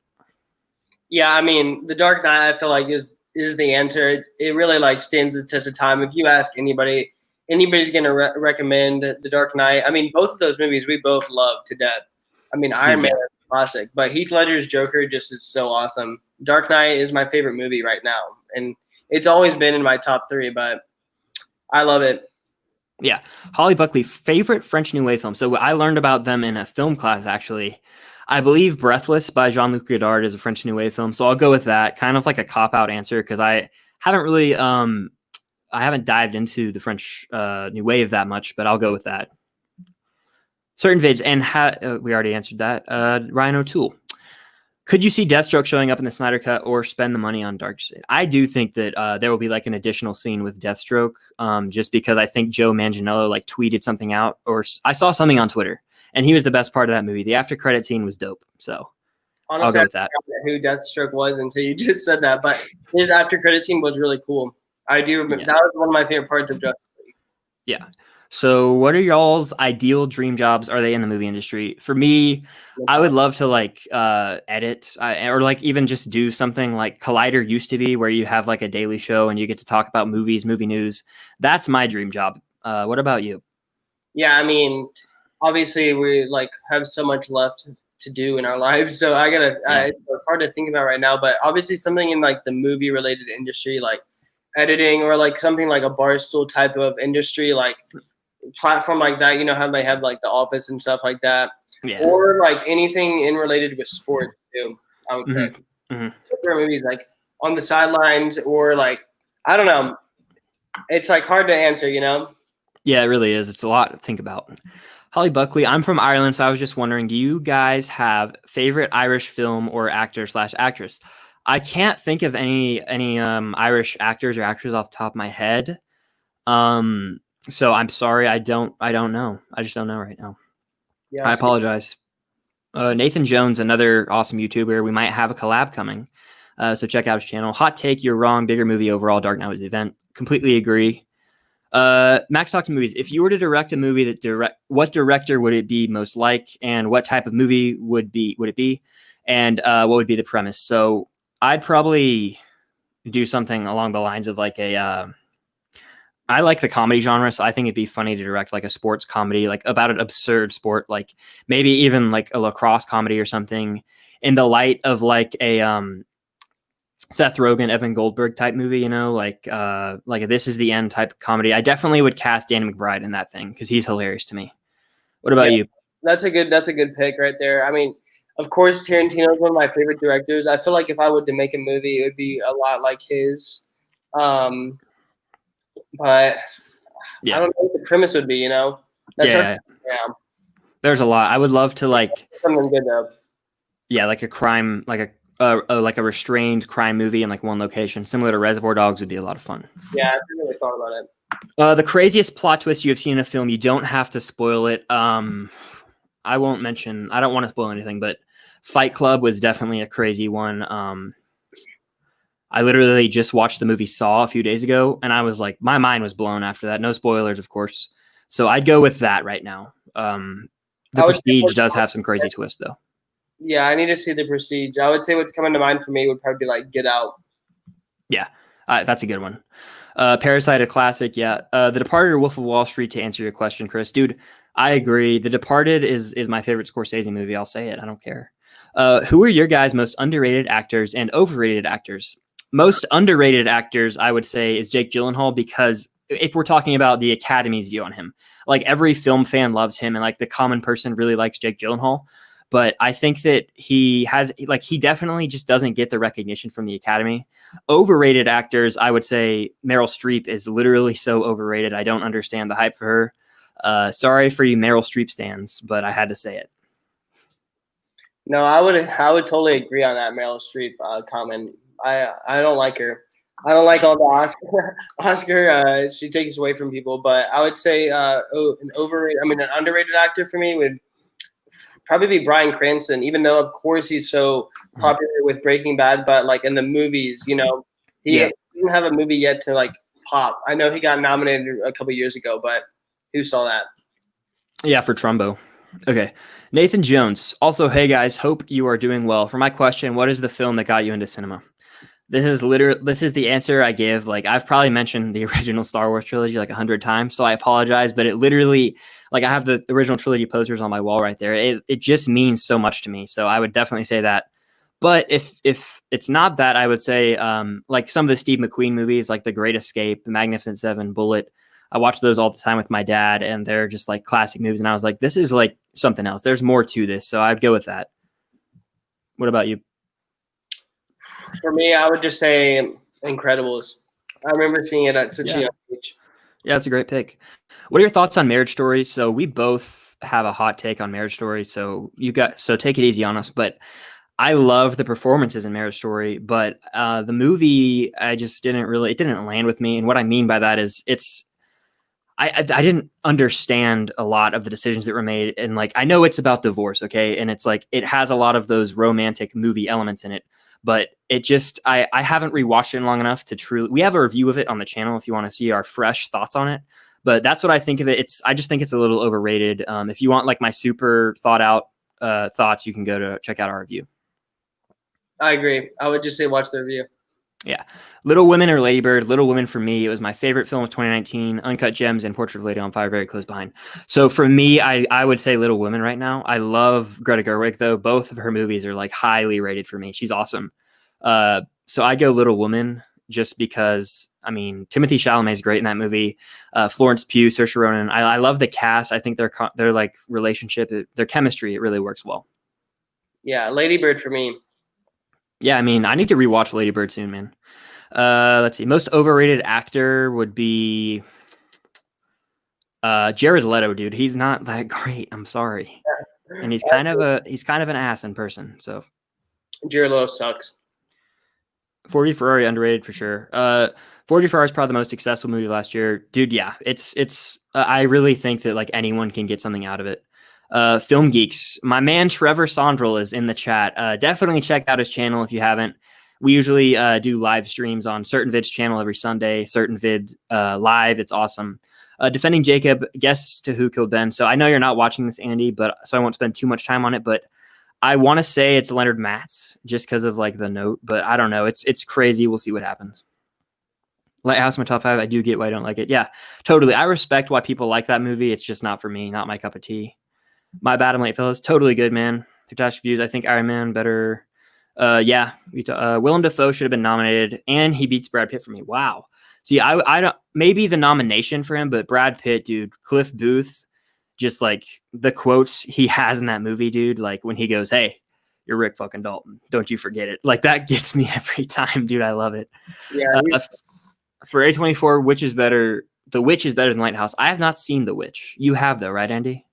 Yeah, I mean, The Dark Knight, I feel like is the answer. It really like stands the test of time. If you ask anybody, anybody's going to recommend The Dark Knight. I mean, both of those movies we both love to death. I mean, Iron Man is classic, but Heath Ledger's Joker just is so awesome. Dark Knight is my favorite movie right now, and it's always been in my top 3, but I love it. Yeah. Holly Buckley, favorite French New Wave film. So I learned about them in a film class, actually. I believe Breathless by Jean-Luc Godard is a French New Wave film, so I'll go with that. Kind of like a cop-out answer because I haven't really I haven't dived into the French New Wave that much, but I'll go with that. Certain vids, and we already answered that. Ryan O'Toole. Could you see Deathstroke showing up in the Snyder Cut or spend the money on Darkseid? I do think that there will be like an additional scene with Deathstroke, just because I think Joe Manganiello like tweeted something out, or I saw something on Twitter, and he was the best part of that movie. The after credit scene was dope. So honestly, I'll go with that. I forgot who Deathstroke was until you just said that, but his after credit scene was really cool. I do remember that was one of my favorite parts of Justice League. Yeah. So what are y'all's ideal dream jobs? Are they in the movie industry? For me, I would love to like edit or like even just do something like Collider used to be, where you have like a daily show and you get to talk about movies, movie news. That's my dream job. What about you? Yeah, I mean, obviously we like have so much left to do in our lives, so it's hard to think about right now, but obviously something in like the movie related industry, like editing, or like something like a Barstool type of industry, like platform like that, you know how they have like The Office and stuff like that, or like anything in related with sports too. I would say movies like on the sidelines, or like I don't know. It's like hard to answer, you know. Yeah, it really is. It's a lot to think about. Holly Buckley, I'm from Ireland, so I was just wondering, do you guys have favorite Irish film or actor/actress? I can't think of any Irish actors or actresses off the top of my head. So I'm sorry, I don't know. I just don't know right now. Yeah, I apologize. Nathan Jones, another awesome YouTuber. We might have a collab coming. So check out his channel. Hot take, you're wrong. Bigger movie overall. Dark Knight was the event. Completely agree. Max talks movies. If you were to direct a movie, what director would it be most like, and what type of movie would it be, and what would be the premise? So I'd probably do something along the lines of like I like the comedy genre, so I think it'd be funny to direct like a sports comedy, like about an absurd sport, like maybe even like a lacrosse comedy or something, in the light of like a Seth Rogen, Evan Goldberg type movie, you know, like a This Is the End type comedy. I definitely would cast Danny McBride in that thing because he's hilarious to me. What about you? That's a good pick right there. I mean, of course, Tarantino is one of my favorite directors. I feel like if I were to make a movie, it would be a lot like his. But I don't know what the premise would be, you know? Yeah. There's a lot. I would love to like something good though. Yeah, like a crime, like a restrained crime movie in like one location, similar to Reservoir Dogs, would be a lot of fun. Yeah, I haven't really thought about it. The craziest plot twist you have seen in a film. You don't have to spoil it. I won't mention. I don't want to spoil anything, but Fight Club was definitely a crazy one. I literally just watched the movie Saw a few days ago, and I was like, my mind was blown after that. No spoilers, of course. So I'd go with that right now. The Prestige does have some crazy twists, though. Yeah, I need to see The Prestige. I would say what's coming to mind for me would probably be like Get Out. Yeah, that's a good one. Parasite, a classic. Yeah. The Departed or Wolf of Wall Street, to answer your question, Chris. Dude, I agree. The Departed is my favorite Scorsese movie. I'll say it. I don't care. Who are your guys' most underrated actors and overrated actors? Most underrated actors, I would say, is Jake Gyllenhaal, because if we're talking about the Academy's view on him, like every film fan loves him, and like the common person really likes Jake Gyllenhaal. But I think that he definitely just doesn't get the recognition from the Academy. Overrated actors, I would say Meryl Streep is literally so overrated. I don't understand the hype for her. Sorry for you Meryl Streep stans, but I had to say it. No, I would totally agree on that Meryl Streep comment. I don't like her. I don't like all the Oscar she takes away from people. But I would say an underrated actor for me would probably be Bryan Cranston, even though of course he's so popular with Breaking Bad, but like in the movies, he didn't have a movie yet to like pop. I know he got nominated a couple years ago, but who saw that? Yeah, for Trumbo. Okay. Nathan Jones. Also, hey guys, hope you are doing well. For my question, what is the film that got you into cinema? This is the answer I give. Like, I've probably mentioned the original Star Wars trilogy like 100 times, so I apologize, but it literally, like, I have the original trilogy posters on my wall right there. It just means so much to me. So I would definitely say that. But if it's not that, I would say like some of the Steve McQueen movies, like The Great Escape, The Magnificent Seven, Bullet. I watch those all the time with my dad, and they're just like classic movies. And I was like, this is like something else. There's more to this. So I'd go with that. What about you? For me, I would just say Incredibles. I remember seeing it at such a young age. Yeah, it's a great pick. What are your thoughts on Marriage Story? So we both have a hot take on Marriage Story. So take it easy on us. But I love the performances in Marriage Story, but the movie, it didn't land with me. And what I mean by that is I didn't understand a lot of the decisions that were made. And like, I know it's about divorce. Okay. And it's like, it has a lot of those romantic movie elements in it, but it just, I haven't rewatched it in long enough to truly, we have a review of it on the channel if you want to see our fresh thoughts on it, but that's what I think of it. I just think it's a little overrated. If you want like my super thought out thoughts, you can go to check out our review. I agree. I would just say watch the review. Yeah. Little Women or Lady Bird. Little Women for me, it was my favorite film of 2019. Uncut Gems and Portrait of a Lady on Fire very close behind. So for me, I would say Little Women right now. I love Greta Gerwig, though. Both of her movies are like highly rated for me. She's awesome. So I'd go Little Woman just because, I mean, Timothée Chalamet is great in that movie. Florence Pugh, Saoirse Ronan. I love the cast. I think their like relationship, their chemistry, it really works well. Yeah, Lady Bird for me. Yeah, I mean, I need to rewatch Lady Bird soon, man. Let's see. Most overrated actor would be Jared Leto, dude. He's not that great. I'm sorry. And he's kind of an ass in person. So Jared Leto sucks. Ford v Ferrari underrated for sure. Ford v Ferrari is probably the most successful movie last year, dude. Yeah, it's. I really think that like anyone can get something out of it. Film Geeks, my man Trevor Sondrel is in the chat. Definitely check out his channel if you haven't. We usually do live streams on Certain Vid's channel every Sunday. Certain Vid live. It's awesome. Defending Jacob, guess to who killed Ben. So I know you're not watching this, Andy, but so I won't spend too much time on it. But I want to say it's Leonard Matz just because of like the note, but I don't know. It's crazy. We'll see what happens. Lighthouse, my top 5. I do get why I don't like it. Yeah, totally. I respect why people like that movie. It's just not for me. Not my cup of tea. My bad, I'm late, fellas. Totally good, man. Fantastic views. I think Iron Man better. Yeah. Willem Dafoe should have been nominated, and he beats Brad Pitt for me. Wow. See, I don't, maybe the nomination for him, but Brad Pitt, dude, Cliff Booth, just like the quotes he has in that movie, dude. Like when he goes, "Hey, you're Rick fucking Dalton. Don't you forget it." Like that gets me every time, dude. I love it. Yeah. For A24, which is better? The Witch is better than Lighthouse. I have not seen The Witch. You have though, right, Andy?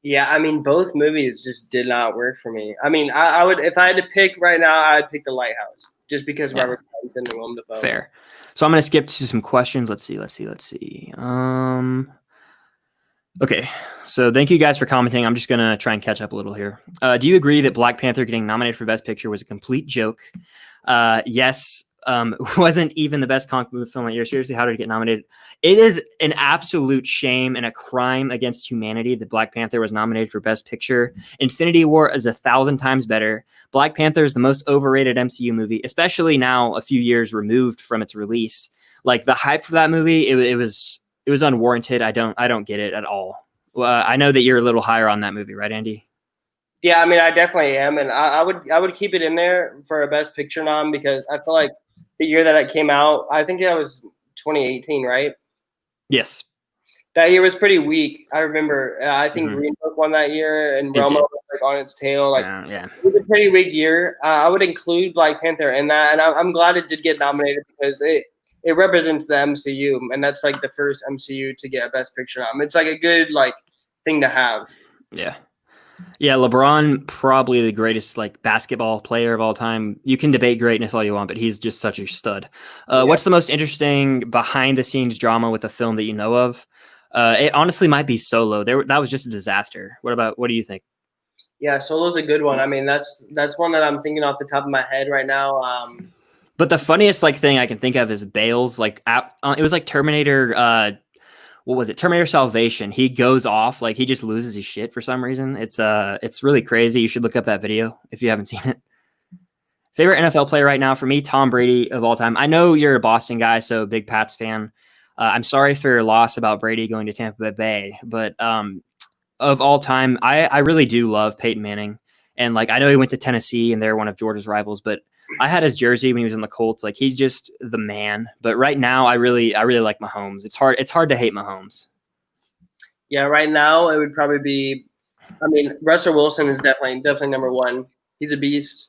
Yeah, I mean, both movies just did not work for me. I mean, I would, if I had to pick right now, I'd pick The Lighthouse just because Robert Pattinson and Willem Dafoe. Fair. So I'm going to skip to some questions. Let's see. Okay. So thank you guys for commenting. I'm just going to try and catch up a little here. Do you agree that Black Panther getting nominated for Best Picture was a complete joke? Yes. wasn't even the best comic book film that year. Seriously, how did it get nominated? It is an absolute shame and a crime against humanity that Black Panther was nominated for Best Picture. Infinity War is 1,000 times better. Black Panther is the most overrated MCU movie, especially now a few years removed from its release. Like the hype for that movie, it was unwarranted. I don't get it at all. I know that you're a little higher on that movie, right, Andy? Yeah, I mean, I definitely am, and I would keep it in there for a Best Picture nom because I feel like the year that it came out, I think that was 2018, right? Yes. That year was pretty weak. I remember. I think Green Book won that year, and Roma was like on its tail. Like, yeah. It was a pretty weak year. I would include Black Panther in that, and I'm glad it did get nominated because it represents the MCU, and that's like the first MCU to get a Best Picture nom. It's like a good like thing to have. Yeah. Yeah, LeBron, probably the greatest like basketball player of all time. You can debate greatness all you want, but he's just such a stud. What's the most interesting behind the scenes drama with a film that you know of? It honestly might be Solo. That was just a disaster. What do you think? Yeah, Solo's a good one. I mean, that's one that I'm thinking off the top of my head right now. But the funniest like thing I can think of is Bale's like it was like Terminator. What was it? Terminator Salvation. He goes off, like he just loses his shit for some reason. It's really crazy. You should look up that video if you haven't seen it. Favorite NFL player right now for me, Tom Brady of all time. I know you're a Boston guy, so big Pats fan. I'm sorry for your loss about Brady going to Tampa Bay, but of all time, I really do love Peyton Manning. And like I know he went to Tennessee and they're one of Georgia's rivals, but I had his jersey when he was in the Colts. Like he's just the man. But right now, I really like Mahomes. It's hard to hate Mahomes. Yeah, right now it would probably be. I mean, Russell Wilson is definitely number one. He's a beast,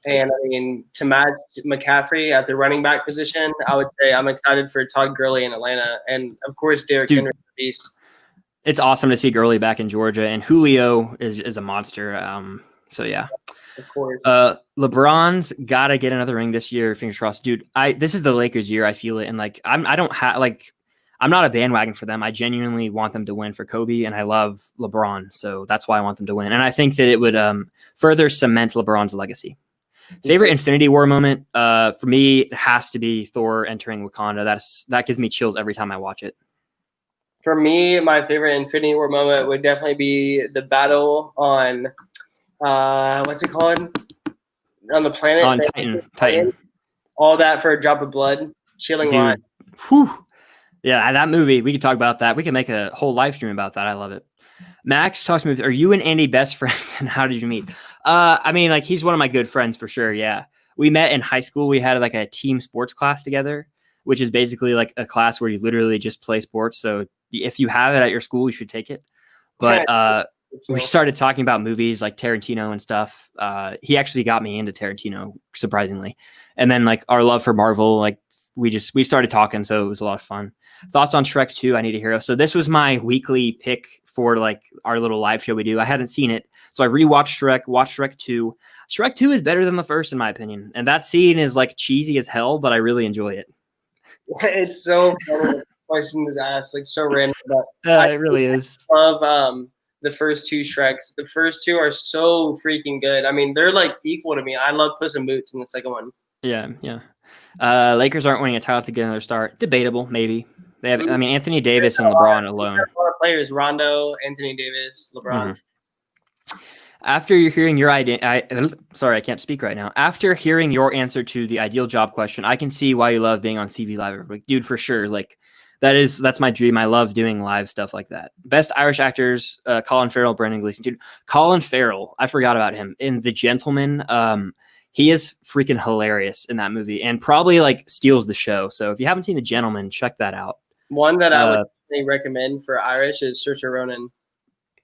and I mean to match McCaffrey at the running back position, I would say I'm excited for Todd Gurley in Atlanta, and of course Derrick Henry is a beast. It's awesome to see Gurley back in Georgia, and Julio is a monster. So yeah. Of course. LeBron's got to get another ring this year. Fingers crossed, dude. This is the Lakers' year. I feel it, and like I'm not a bandwagon for them. I genuinely want them to win for Kobe, and I love LeBron, so that's why I want them to win. And I think that it would further cement LeBron's legacy. Favorite Infinity War moment for me, it has to be Thor entering Wakanda. That gives me chills every time I watch it. For me, my favorite Infinity War moment would definitely be the battle on. What's it called? On the planet? On Titan. All that for a drop of blood. Chilling line. Whew. Yeah, that movie, we could talk about that. We could make a whole live stream about that. I love it. Max talks to me. Are you and Andy best friends, and how did you meet? I mean, like he's one of my good friends for sure. Yeah, we met in high school. We had like a team sports class together, which is basically like a class where you literally just play sports. So if you have it at your school, you should take it. But we started talking about movies like Tarantino and stuff. He actually got me into Tarantino, surprisingly. And then like our love for Marvel, like we started talking. So it was a lot of fun. Thoughts on Shrek 2, I Need a Hero. So this was my weekly pick for like our little live show we do. I hadn't seen it. So I rewatched watched Shrek 2. Shrek 2 is better than the first in my opinion. And that scene is like cheesy as hell, but I really enjoy it. It's so funny. Question is asked, like so random. It really is. I love the first two Shreks. The first two are so freaking good. I mean, they're like equal to me. I love Puss in Boots in the second one. Yeah. Lakers aren't winning a title to get another start. Debatable, maybe. They have. I mean, Anthony Davis and LeBron alone. A lot of players: Rondo, Anthony Davis, LeBron. After you're hearing your sorry, I can't speak right now. After hearing your answer to the ideal job question, I can see why you love being on CV Live every week, dude. For sure, like that's my dream. I love doing live stuff like that. Best Irish actors: Colin Farrell, Brendan Gleeson. Dude, Colin Farrell, I forgot about him in The Gentleman. He is freaking hilarious in that movie, and probably like steals the show. So if you haven't seen The Gentleman, check that out. One that I would recommend for Irish is Saoirse Ronan.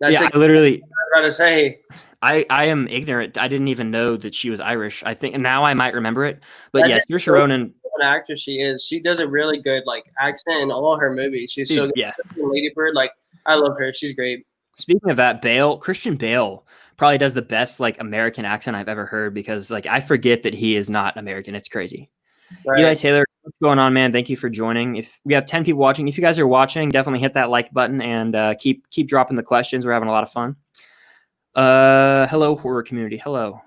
That's I literally. I was about to say. I am ignorant. I didn't even know that she was Irish. I think now I might remember it. But yes, Saoirse Ronan. What an actor she is. She does a really good like accent in all her movies. She's so good. Yeah. Lady Bird, like I love her. She's great. Speaking of that, Christian Bale probably does the best like American accent I've ever heard because like I forget that he is not American. It's crazy. Right. Eli Taylor, what's going on, man? Thank you for joining. If we have 10 people watching, if you guys are watching, definitely hit that like button and keep dropping the questions. We're having a lot of fun. Hello, horror community. Hello.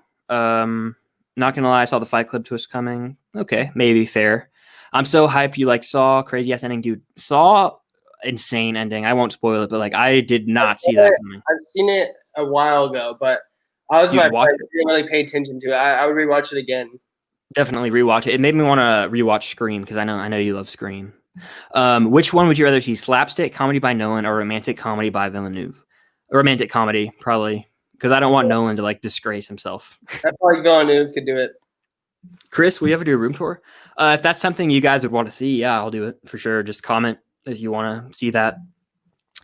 Not gonna lie, I saw the Fight Club twist coming. Okay, maybe fair. I'm so hyped you like Saw, crazy ass ending, dude. Saw, insane ending. I won't spoil it, but like I did not see that coming. I've seen it a while ago, but I was Dude, my friend. I didn't really pay attention to it. I would rewatch it again. Definitely rewatch it. It made me want to rewatch Scream because I know you love Scream. Which one would you rather see? Slapstick comedy by Nolan or romantic comedy by Villeneuve? A romantic comedy, probably, because I don't want Nolan to like disgrace himself. I feel like Villeneuve could do it. Chris, will you ever do a room tour? If that's something you guys would want to see, yeah, I'll do it for sure. Just comment if you want to see that.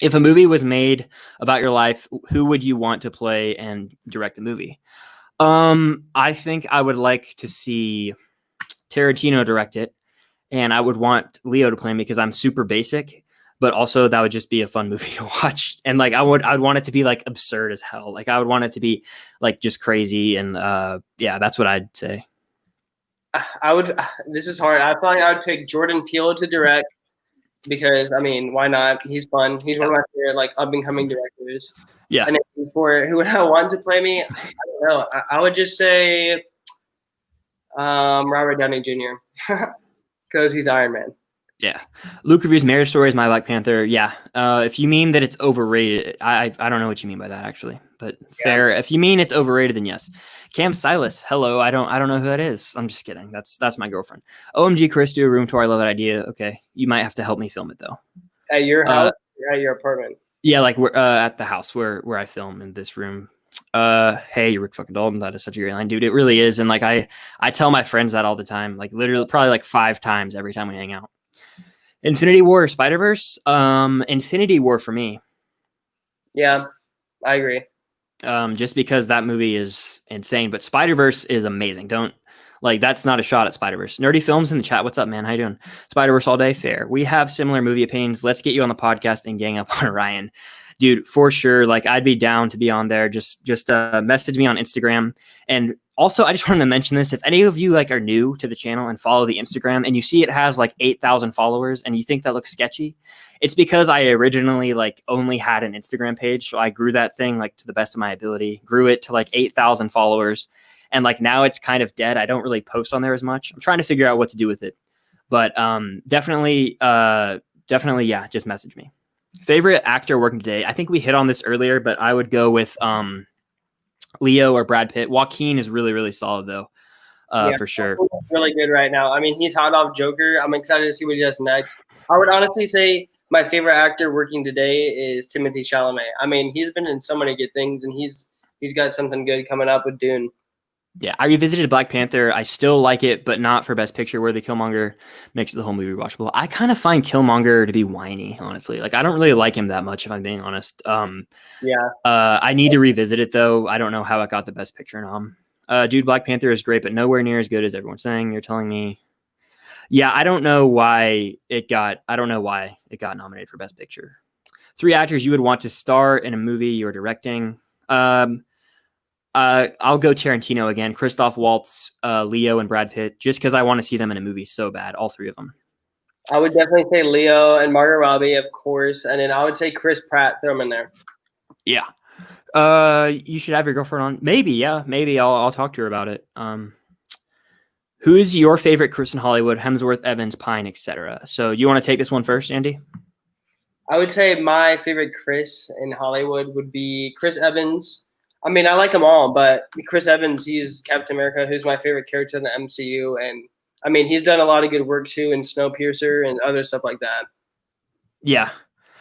If a movie was made about your life, who would you want to play and direct the movie? I think I would like to see Tarantino direct it, and I would want Leo to play me because I'm super basic, but also that would just be a fun movie to watch. And like I'd want it to be like absurd as hell. Like I would want it to be like just crazy, and yeah, that's what I'd say. I would. This is hard. I feel like I would pick Jordan Peele to direct because I mean, why not? He's fun. He's one of my favorite like up and coming directors. Yeah. And for who would I want to play me? I don't know. I would just say Robert Downey Jr. because he's Iron Man. Yeah. Luke reviews Marriage Story as my Black Panther. Yeah. If you mean that it's overrated, I don't know what you mean by that actually, but fair. If you mean it's overrated, then yes. Cam Silas, hello. I don't know who that is. I'm just kidding. That's my girlfriend. OMG, Chris, do a room tour. I love that idea. Okay. You might have to help me film it though. At your house or at your apartment? Yeah, like we're at the house where I film in this room. Hey, Rick fucking Dalton, that is such a great line, dude. It really is. And like I tell my friends that all the time, like literally probably like 5 times every time we hang out. Infinity War or Spider-Verse? Infinity War for me. Yeah, I agree. Just because that movie is insane, but Spider-Verse is amazing. Don't like that's not a shot at Spider-Verse. Nerdy Films in the chat. What's up, man? How you doing? Spider-Verse all day. Fair. We have similar movie opinions. Let's get you on the podcast and gang up on Ryan. Dude, for sure. Like I'd be down to be on there. Just message me on Instagram. And also, I just wanted to mention this. If any of you like are new to the channel and follow the Instagram and you see it has like 8,000 followers and you think that looks sketchy, it's because I originally like only had an Instagram page. So I grew that thing like to the best of my ability, grew it to like 8,000 followers. And like now it's kind of dead. I don't really post on there as much. I'm trying to figure out what to do with it. But definitely, yeah, just message me. Favorite actor working today? I think we hit on this earlier, but I would go with Leo or Brad Pitt. Joaquin is really, really solid though, for sure. Really good right now. I mean, he's hot off Joker. I'm excited to see what he does next. I would honestly say my favorite actor working today is Timothy Chalamet. I mean, he's been in so many good things, and he's got something good coming up with Dune. Yeah, I revisited Black Panther. I still like it, but not for Best Picture, where the Killmonger makes the whole movie watchable. I kind of find Killmonger to be whiny, honestly. Like, I don't really like him that much, if I'm being honest. I need to revisit it, though. I don't know how it got the Best Picture nom. Dude, Black Panther is great, but nowhere near as good as everyone's saying. You're telling me. Yeah, I don't know why it got nominated for Best Picture. 3 actors you would want to star in a movie you're directing. I'll go Tarantino again. Christoph Waltz, Leo, and Brad Pitt, just because I want to see them in a movie so bad. All 3 of them. I would definitely say Leo and Margot Robbie, of course, and then I would say Chris Pratt. Throw him in there. Yeah. You should have your girlfriend on. Maybe, yeah. Maybe I'll talk to her about it. Who's your favorite Chris in Hollywood? Hemsworth, Evans, Pine, etc. So you want to take this one first, Andy? I would say my favorite Chris in Hollywood would be Chris Evans. I mean, I like them all, but Chris Evans, he's Captain America, who's my favorite character in the MCU. And, I mean, he's done a lot of good work, too, in Snowpiercer and other stuff like that. Yeah,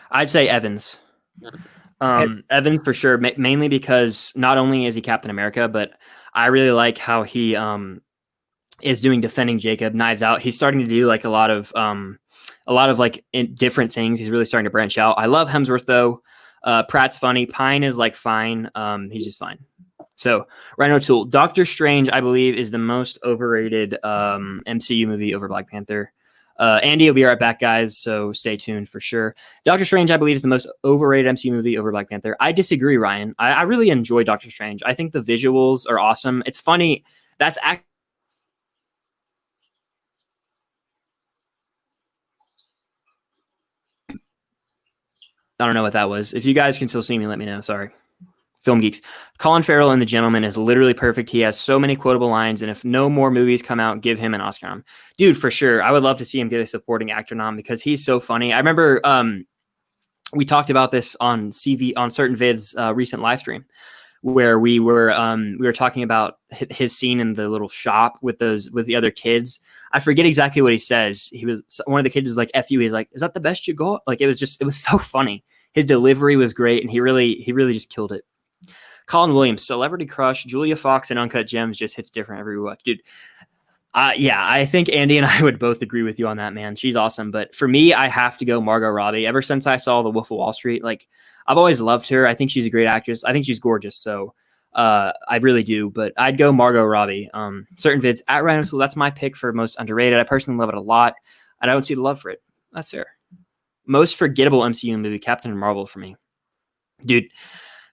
I'd say Evans. Evans for sure, mainly because not only is he Captain America, but I really like how he is doing Defending Jacob, Knives Out. He's starting to do like a lot of like different things. He's really starting to branch out. I love Hemsworth, though. Pratt's funny. Pine is like fine. He's just fine. So Rhino Tool, Doctor Strange, I believe, is the most overrated MCU movie over Black Panther. Andy will be right back, guys. So stay tuned for sure. Doctor Strange, I believe, is the most overrated MCU movie over Black Panther. I disagree, Ryan. I really enjoy Doctor Strange. I think the visuals are awesome. It's funny. That's I don't know what that was. If you guys can still see me, let me know. Sorry. Film Geeks. Colin Farrell in The Gentleman is literally perfect. He has so many quotable lines, and if no more movies come out, give him an Oscar nom. Dude, for sure. I would love to see him get a supporting actor nom because he's so funny. I remember we talked about this on Certain Vid's recent live stream, where we were talking about his scene in the little shop with the other kids. I forget exactly what he says. One of the kids is like, "F you." He's like, "Is that the best you got?" Like, it was so funny. His delivery was great, and he really just killed it. Colin Williams, Celebrity Crush, Julia Fox, and Uncut Gems just hits different every watch, dude. Yeah, I think Andy and I would both agree with you on that, man. She's awesome. But for me, I have to go Margot Robbie. Ever since I saw The Wolf of Wall Street, like, I've always loved her. I think she's a great actress. I think she's gorgeous. So I really do. But I'd go Margot Robbie. Certain Vids at Random School. That's my pick for most underrated. I personally love it a lot. I don't see the love for it. That's fair. Most forgettable MCU movie, Captain Marvel for me. Dude,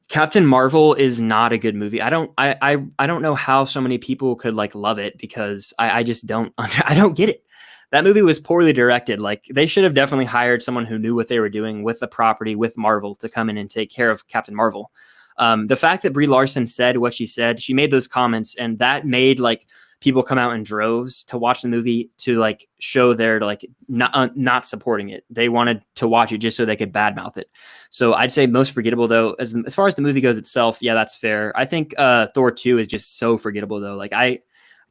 Captain Marvel is not a good movie. I don't know how so many people could like love it because I just don't I don't get it. That movie was poorly directed. Like, they should have definitely hired someone who knew what they were doing with the property, with Marvel, to come in and take care of Captain Marvel. The fact that Brie Larson said what she said, she made those comments, and that made like people come out in droves to watch the movie to like show their like not supporting it. They wanted to watch it just so they could badmouth it. So I'd say most forgettable though, as far as the movie goes itself, yeah, that's fair. I think Thor 2 is just so forgettable though. Like, I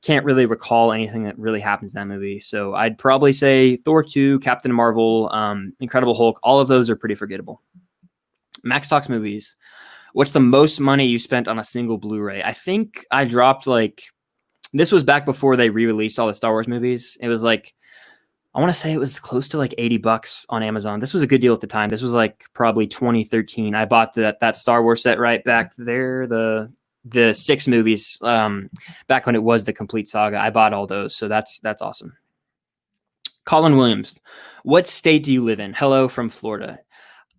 can't really recall anything that really happens in that movie. So I'd probably say Thor 2, Captain Marvel, Incredible Hulk. All of those are pretty forgettable. Max Talks movies. What's the most money you spent on a single Blu-ray? I think I dropped this was back before they re-released all the Star Wars movies. It was like, I want to say it was close to like $80 on Amazon. This was a good deal at the time. This was like probably 2013. I bought that Star Wars set right back there. The 6 movies, back when it was the complete saga. I bought all those. So that's awesome. Colin Williams, what state do you live in? Hello from Florida.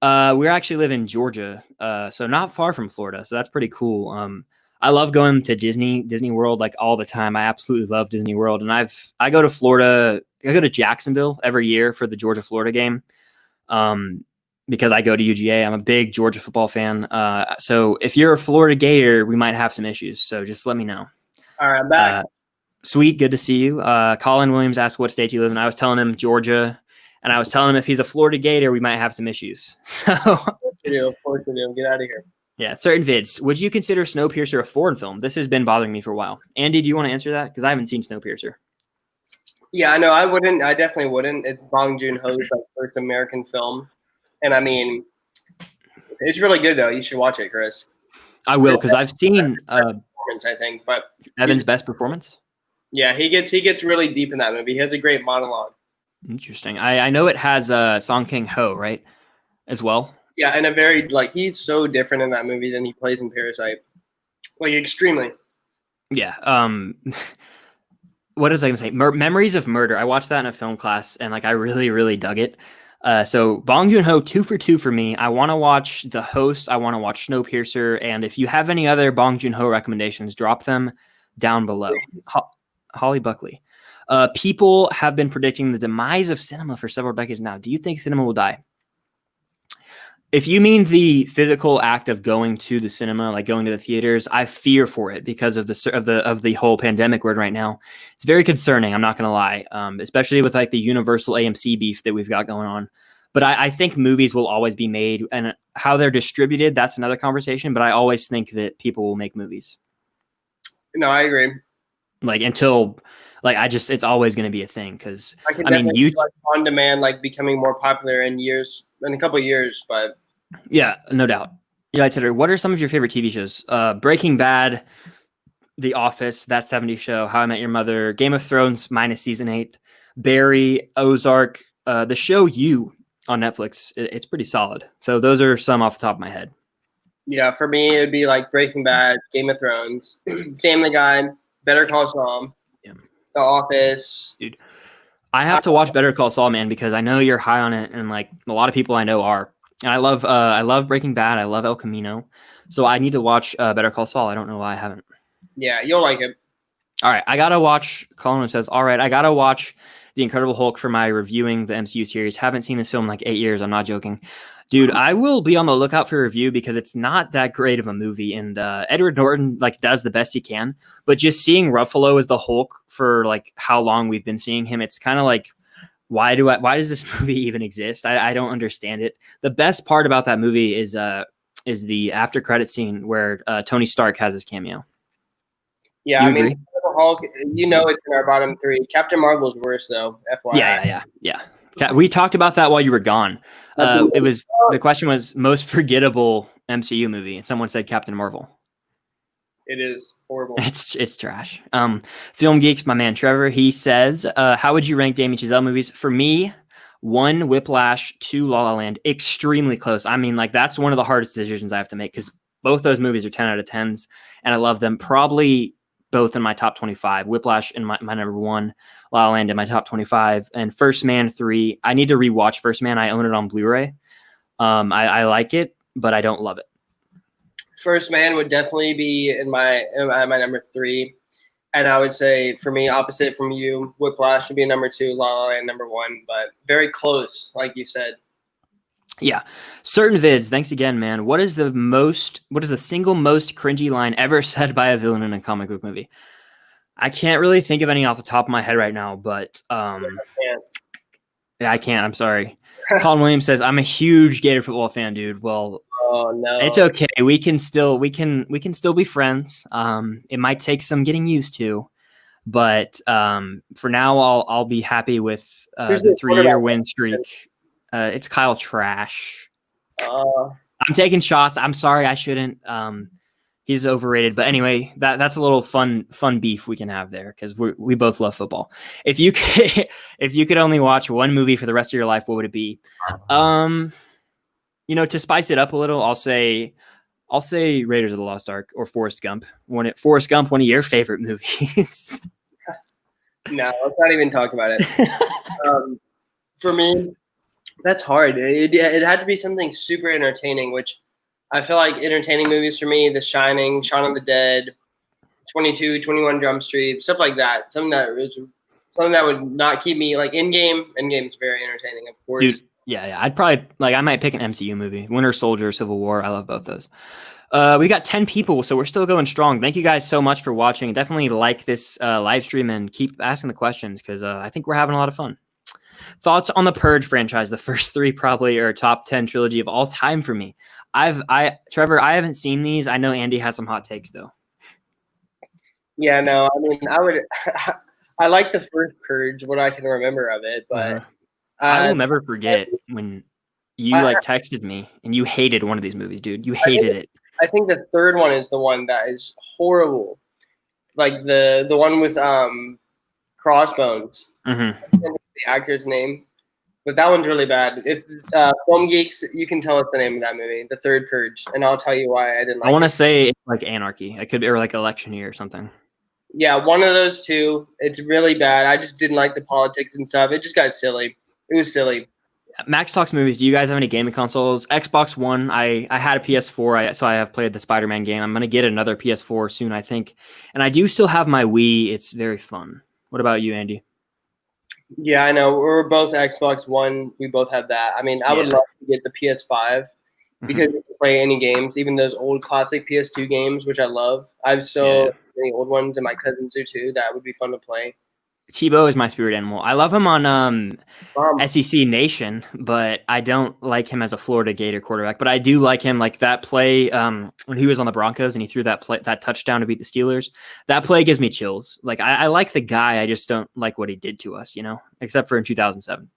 We actually live in Georgia, so not far from Florida. So that's pretty cool. I love going to Disney World like all the time. I absolutely love Disney World, and I go to Florida. I go to Jacksonville every year for the Georgia-Florida game, because I go to UGA. I'm a big Georgia football fan. So if you're a Florida Gator, we might have some issues. So just let me know. All right, I'm back. Sweet, good to see you. Colin Williams asked what state you live in. I was telling him Georgia, and I was telling him if he's a Florida Gator, we might have some issues. So, of course we do. Get out of here. Yeah, Certain Vids. Would you consider Snowpiercer a foreign film? This has been bothering me for a while. Andy, do you want to answer that? Because I haven't seen Snowpiercer. Yeah, I know. I wouldn't. I definitely wouldn't. It's Bong Joon-ho's first American film, and I mean, it's really good though. You should watch it, Chris. I will, because I've seen performance, I think, but Evan's best performance. Yeah, he gets really deep in that movie. He has a great monologue. Interesting. I know it has Song Kang-ho, right, as well. Yeah, and a very he's so different in that movie than he plays in Parasite, extremely. Yeah. What was I gonna say? Memories of Murder. I watched that in a film class, and I really, really dug it. So Bong Joon-ho, 2 for 2 for me. I want to watch The Host. I want to watch Snowpiercer. And if you have any other Bong Joon-ho recommendations, drop them down below. Holly Buckley. People have been predicting the demise of cinema for several decades now. Do you think cinema will die? If you mean the physical act of going to the cinema, like going to the theaters, I fear for it because of the whole pandemic we're in right now. It's very concerning. I'm not going to lie, especially with the Universal AMC beef that we've got going on. But I think movies will always be made, and how they're distributed, that's another conversation. But I always think that people will make movies. No, I agree. Until it's always going to be a thing because I mean, on demand becoming more popular in a couple of years, but. Yeah, no doubt. Yeah, Titter, what are some of your favorite TV shows? Breaking Bad, The Office, That 70s Show, How I Met Your Mother, Game of Thrones minus season 8, Barry, Ozark, the show You on Netflix. It's pretty solid. So those are some off the top of my head. Yeah, for me, it'd be Breaking Bad, Game of Thrones, Family Guy, Better Call Saul, The Office. Dude, I have to watch Better Call Saul, man, because I know you're high on it, and a lot of people I know are. And I love Breaking Bad. I love El Camino. So I need to watch Better Call Saul. I don't know why I haven't. Yeah, you'll like it. All right, I gotta watch. Colin says, "All right, I gotta watch The Incredible Hulk for my reviewing the MCU series. Haven't seen this film in 8 years. I'm not joking. Dude, I will be on the lookout for a review because it's not that great of a movie, and Edward Norton like does the best he can. But just seeing Ruffalo as the Hulk for like how long we've been seeing him, it's kind of like, why does this movie even exist? I don't understand it. The best part about that movie is the after credit scene where Tony Stark has his cameo. Yeah, Do you I mean, agree? Hulk, you know, it's in our bottom three. Captain Marvel's worse though. FYI. Yeah. We talked about that while you were gone. It was the question was most forgettable MCU movie, and someone said Captain Marvel. It is horrible. It's trash. Film Geeks, my man Trevor, he says, how would you rank Damien Chazelle movies? For me, 1 Whiplash, 2 La La Land, extremely close. I mean, like that's one of the hardest decisions I have to make because both those movies are 10 out of 10s, and I love them. Probably both in my top 25. Whiplash in my number 1, La La Land in my top 25, and First Man 3. I need to rewatch First Man. I own it on Blu-ray. I like it, but I don't love it. First Man would definitely be in my number 3, and I would say for me, opposite from you, Whiplash would be number 2, La La Land number 1, but very close, like you said. Yeah. Certain Vids, thanks again, man. What is the single most cringy line ever said by a villain in a comic book movie? I can't really think of any off the top of my head right now, but yeah, I can't. I'm sorry. Colin Williams says, I'm a huge Gator football fan, dude. Well, oh no. It's okay. We can still be friends. It might take some getting used to, but for now I'll be happy with the 3-year win streak. It's Kyle Trash. I'm taking shots. I'm sorry, I shouldn't. He's overrated. But anyway, that's a little fun beef we can have there because we both love football. If you could only watch one movie for the rest of your life, what would it be? To spice it up a little, I'll say Raiders of the Lost Ark or Forrest Gump. Forrest Gump, one of your favorite movies. No, let's not even talk about it. For me, that's hard. It had to be something super entertaining, which I feel like entertaining movies for me, The Shining, Shaun of the Dead, 22, 21 Jump Street, stuff like that. Something that would not keep me like Endgame. Endgame's very entertaining, of course. Dude, yeah. I'd probably I might pick an MCU movie. Winter Soldier, Civil War. I love both those. We got 10 people, so we're still going strong. Thank you guys so much for watching. Definitely like this live stream and keep asking the questions because I think we're having a lot of fun. Thoughts on the Purge franchise? The first 3 probably are top 10 trilogy of all time for me. Trevor, I haven't seen these. I know Andy has some hot takes though. Yeah, no, I mean, I like the first Purge, what I can remember of it, but I will never forget when you texted me and you hated one of these movies, dude. You hated it. I think the third one is the one that is horrible. Like the one with Crossbones. Mm-hmm. The actor's name. But that one's really bad. If Film Geeks, you can tell us the name of that movie, The Third Purge, and I'll tell you why I didn't like it. I want to say it's like Anarchy. It could be or like Election Year or something. Yeah, one of those two. It's really bad. I just didn't like the politics and stuff. It just got silly. It was silly. Max Talks Movies. Do you guys have any gaming consoles? Xbox One. I had a PS4, so I have played the Spider-Man game. I'm going to get another PS4 soon, I think. And I do still have my Wii. It's very fun. What about you, Andy? Yeah, I know. We're both Xbox One. We both have that. I mean, I would love to get the PS5 because you can play any games, even those old classic PS2 games, which I love. I have so many old ones, and my cousins do too. That would be fun to play. Tebow is my spirit animal. I love him on SEC Nation, but I don't like him as a Florida Gator quarterback. But I do like him, like that play when he was on the Broncos and he threw that touchdown to beat the Steelers. That play gives me chills. Like I like the guy, I just don't like what he did to us, except for in 2007.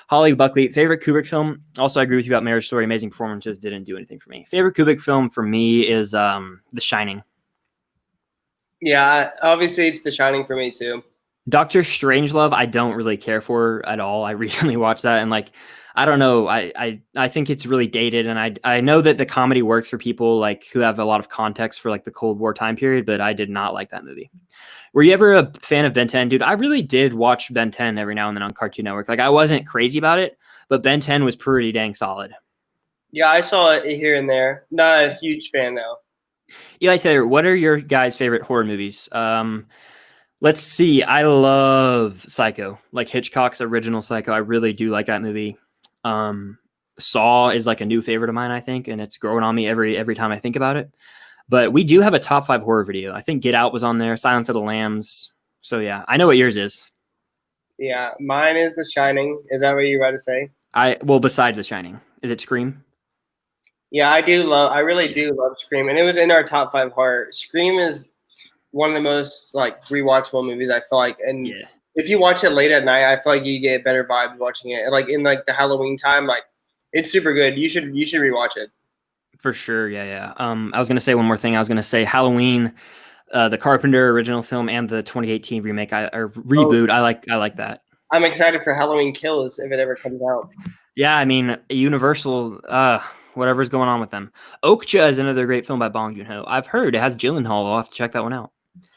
Holly Buckley, favorite Kubrick film. Also, I agree with you about Marriage Story. Amazing performances didn't do anything for me. Favorite Kubrick film for me is The Shining. Yeah, obviously it's The Shining for me too. Doctor Strangelove, I don't really care for at all. I recently watched that and I don't know. I think it's really dated, and I know that the comedy works for people who have a lot of context for the Cold War time period, but I did not like that movie. Were you ever a fan of Ben 10? Dude, I really did watch Ben 10 every now and then on Cartoon Network. I wasn't crazy about it, but Ben 10 was pretty dang solid. Yeah, I saw it here and there. Not a huge fan though. Eli Taylor, what are your guys' favorite horror movies? Let's see. I love Psycho, like Hitchcock's original Psycho. I really do like that movie. Saw is like a new favorite of mine, I think, and it's growing on me every time I think about it. But we do have a top 5 horror video. I think Get Out was on there, Silence of the Lambs. So yeah, I know what yours is. Yeah, mine is The Shining. Is that what you were about to say? Well, besides The Shining, is it Scream? Yeah, I really do love Scream, and it was in our top 5 horror. Scream is one of the most like rewatchable movies, I feel like, and Yeah, if you watch it late at night, I feel like you get better vibes watching it. Like in like the Halloween time, like it's super good. You should rewatch it. for sure. Yeah, yeah. I was gonna say one more thing. I was gonna say Halloween, the Carpenter original film and the 2018 remake or reboot. Oh, I like that. I'm excited for Halloween Kills if it ever comes out. Yeah, I mean Universal. Whatever's going on with them. Okja is another great film by Bong Joon-ho. I've heard it has Gyllenhaal. I'll have to check that one out.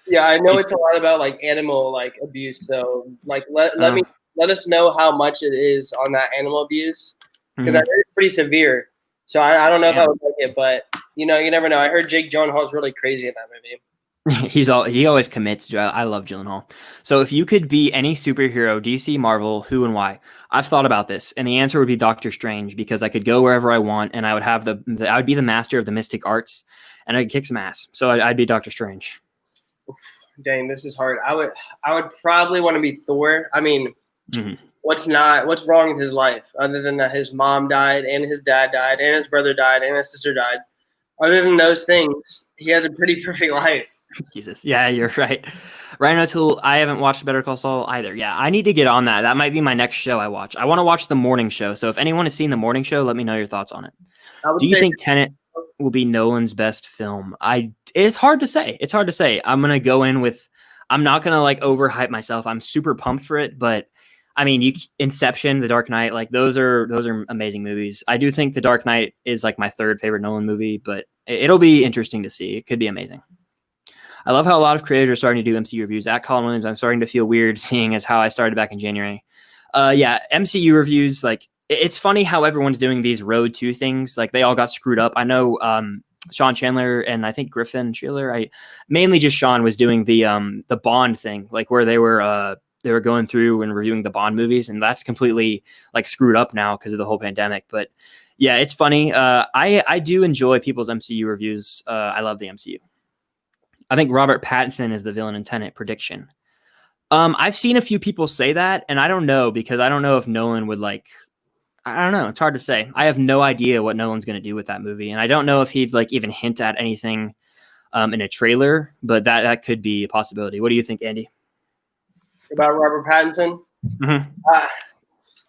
Yeah, I know it's a lot about like animal like abuse. So like let us know how much it is on that animal abuse because I Mhm. heard it's pretty severe. So I don't know if I Damn. would like it, but you never know. I heard Jake Gyllenhaal is really crazy in that movie. He always commits. I love Gyllenhaal. So if you could be any superhero, DC, Marvel, who and why? I've thought about this, and the answer would be Doctor Strange because I could go wherever I want, and I would have I would be the master of the mystic arts, and I'd kick some ass. So I'd be Doctor Strange. Dang, this is hard. I would probably want to be Thor. I mean, Mhm. what's wrong with his life other than that his mom died and his dad died and his brother died and his sister died? Other than those things, he has a pretty perfect life. Jesus. Yeah, you're right. Ryan O'Toole, I haven't watched Better Call Saul either. Yeah, I need to get on that. That might be my next show I watch. I want to watch the morning show. So if anyone has seen the morning show, let me know your thoughts on it. I would Do you say think Tenet will be Nolan's best film? It's hard to say. It's hard to say. I'm gonna go in with. I'm not gonna like overhype myself. I'm super pumped for it, but I mean, Inception, The Dark Knight, like those are amazing movies. I do think The Dark Knight is like my third favorite Nolan movie, but it'll be interesting to see. It could be amazing. I love how a lot of creators are starting to do MCU reviews. At Colin Williams, I'm starting to feel weird seeing as how I started back in January. Yeah, MCU reviews, like it's funny how everyone's doing these Road to things. Like they all got screwed up. I know Sean Chandler and I think Griffin Schiller. I mainly just Sean was doing the Bond thing, like where they were going through and reviewing the Bond movies, and that's completely like screwed up now because of the whole pandemic. But yeah, it's funny. I do enjoy people's MCU reviews. I love the MCU. I think Robert Pattinson is the villain in Tenet prediction. I've seen a few people say that, and I don't know because I don't know if Nolan would like. I don't know. It's hard to say. I have no idea what Nolan's going to do with that movie, and I don't know if he'd like even hint at anything in a trailer. But that could be a possibility. What do you think, Andy? about Robert Pattinson. Mm-hmm.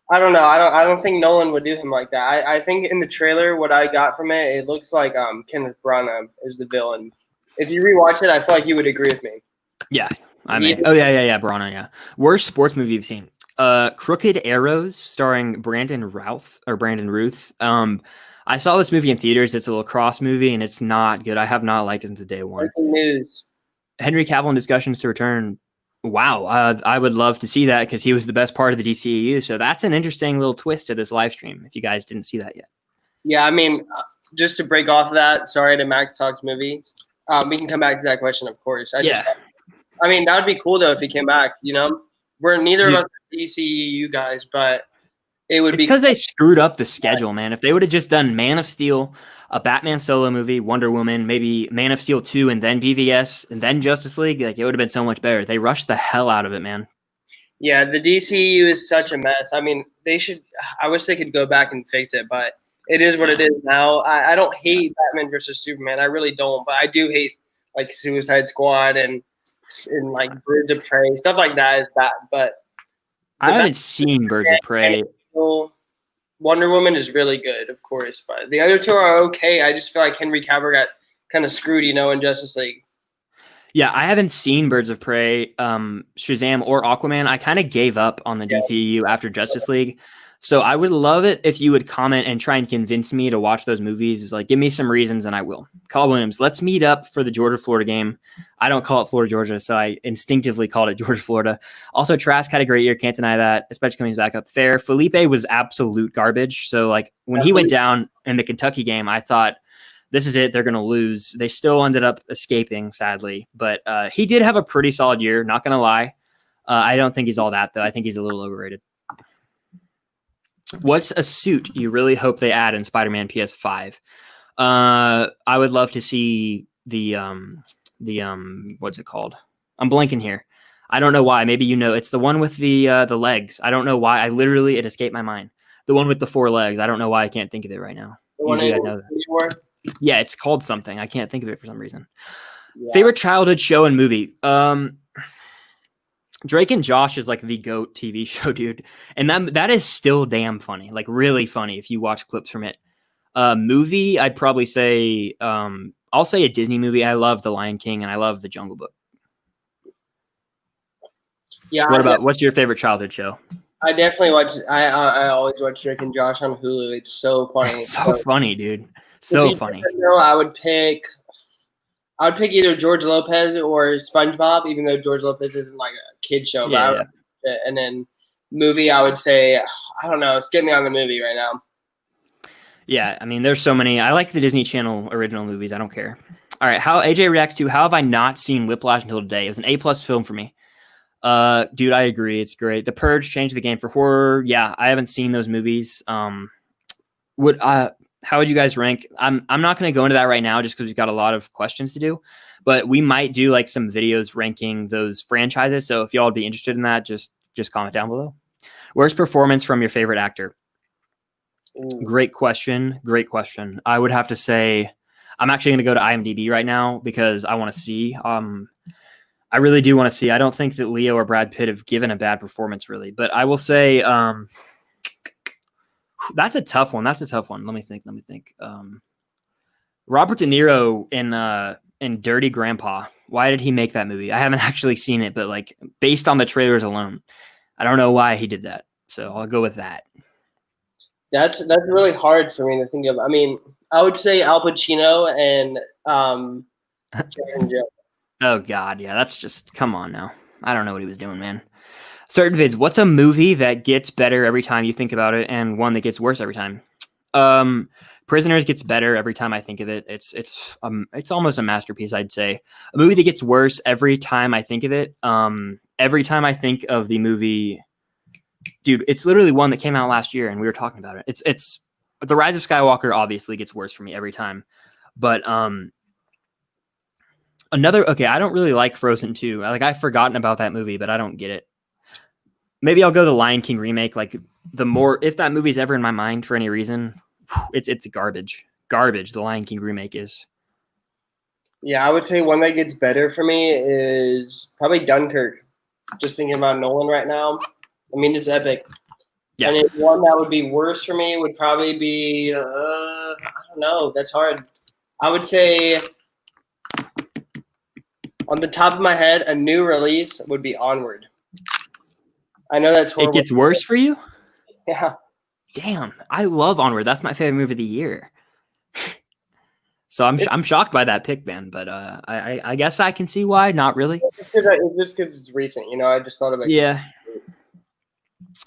I don't know. I don't think Nolan would do him like that. I think in the trailer, what I got from it, it looks like Kenneth Branagh is the villain. If you rewatch it, I feel like you would agree with me. Yeah, I mean, yeah, Brana, yeah. Worst sports movie you've seen? Crooked Arrows, starring Brandon Ruth. I saw this movie in theaters. It's a lacrosse movie, and it's not good. I have not liked it since day one. Breaking news. Henry Cavill in discussions to return. Wow, I would love to see that because he was the best part of the DCEU. So that's an interesting little twist to this live stream. If you guys didn't see that yet, Yeah, I mean, just to break off of that. Sorry to Max Talks movie. We can come back to that question, of course. I mean, that would be cool though if he came back. We're neither of us are DCEU guys, but it would be because they screwed up the schedule, man. If they would have just done Man of Steel, a Batman solo movie, Wonder Woman, maybe Man of Steel 2, and then BVS, and then Justice League, like it would have been so much better. They rushed the hell out of it, man. Yeah, the DCEU is such a mess. I mean, they should. I wish they could go back and fix it, but it is what it is now. I don't hate Batman versus Superman. I really don't, but I do hate like Suicide Squad and like Birds of Prey, stuff like that is bad. But I haven't seen Birds of Prey. Wonder Woman is really good, of course, but the other two are okay. I just feel like Henry Cavill got kind of screwed, in Justice League. Yeah, I haven't seen Birds of Prey, Shazam, or Aquaman. I kind of gave up on the DCEU after Justice League. So I would love it if you would comment and try and convince me to watch those movies. It's like, give me some reasons and I will. Colin Williams, let's meet up for the Georgia-Florida game. I don't call it Florida-Georgia, so I instinctively called it Georgia-Florida. Also, Trask had a great year. Can't deny that, especially coming back up. Fair. Felipe was absolute garbage. So like when he went down in the Kentucky game, I thought, this is it. They're going to lose. They still ended up escaping, sadly. But he did have a pretty solid year, not going to lie. I don't think he's all that, though. I think he's a little overrated. What's a suit you really hope they add in Spider-Man PS5? I would love to see the what's it called? I'm blanking here. I don't know why. Maybe you know. It's the one with the legs. I don't know why. It escaped my mind. The one with the 4 legs. I don't know why I can't think of it right now. The Usually I one know that. War? Yeah, it's called something. I can't think of it for some reason. Yeah. Favorite childhood show and movie? Drake and Josh is like the GOAT TV show, dude. And that is still damn funny. Like really funny if you watch clips from it. Movie, I'd probably say I'll say a Disney movie. I love The Lion King and I love The Jungle Book. Yeah. What's your favorite childhood show? I definitely watch. I always watch Drake and Josh on Hulu. It's so funny. It's so funny, dude. So funny. I would pick either George Lopez or SpongeBob, even though George Lopez isn't like a kid show. Yeah. And then movie, I would say, I don't know. It's getting me on the movie right now. Yeah, I mean, there's so many. I like the Disney Channel original movies. I don't care. All right, how AJ reacts to how have I not seen Whiplash until today? It was an A+ film for me. Dude, I agree. It's great. The Purge changed the game for horror. Yeah, I haven't seen those movies. How would you guys rank? I'm not going to go into that right now just because we've got a lot of questions to do, but we might do like some videos ranking those franchises. So if y'all would be interested in that, just comment down below. Worst performance from your favorite actor? Ooh. Great question. I would have to say I'm actually going to go to IMDb right now because I want to see. I really do want to see. I don't think that Leo or Brad Pitt have given a bad performance, really. But I will say that's a tough one. Let me think. Robert De Niro in Dirty Grandpa. Why did he make that movie? I haven't actually seen it, but like based on the trailers alone, I don't know why he did that. So I'll go with that. That's really hard for me to think of. I mean, I would say Al Pacino and Oh God, yeah, that's just come on now. I don't know what he was doing, man. Certain vids. What's a movie that gets better every time you think about it, and one that gets worse every time? Prisoners gets better every time I think of it. It's almost a masterpiece, I'd say. A movie that gets worse every time I think of it. Every time I think of the movie, dude, it's literally one that came out last year, and we were talking about it. It's The Rise of Skywalker. Obviously, gets worse for me every time, but okay, I don't really like Frozen 2. I've forgotten about that movie, but I don't get it. Maybe I'll go the Lion King remake. Like if that movie's ever in my mind for any reason, it's garbage. Garbage. The Lion King remake is. Yeah, I would say one that gets better for me is probably Dunkirk. Just thinking about Nolan right now. I mean, it's epic. Yeah. And one that would be worse for me would probably be I don't know. That's hard. I would say on the top of my head, a new release would be Onward. I know that's horrible. It gets worse for you? Yeah. Damn, I love Onward. That's my favorite movie of the year. So I'm shocked by that pick, Ben. But I guess I can see why. Not really. It's just because it's recent. I just thought of it. Yeah.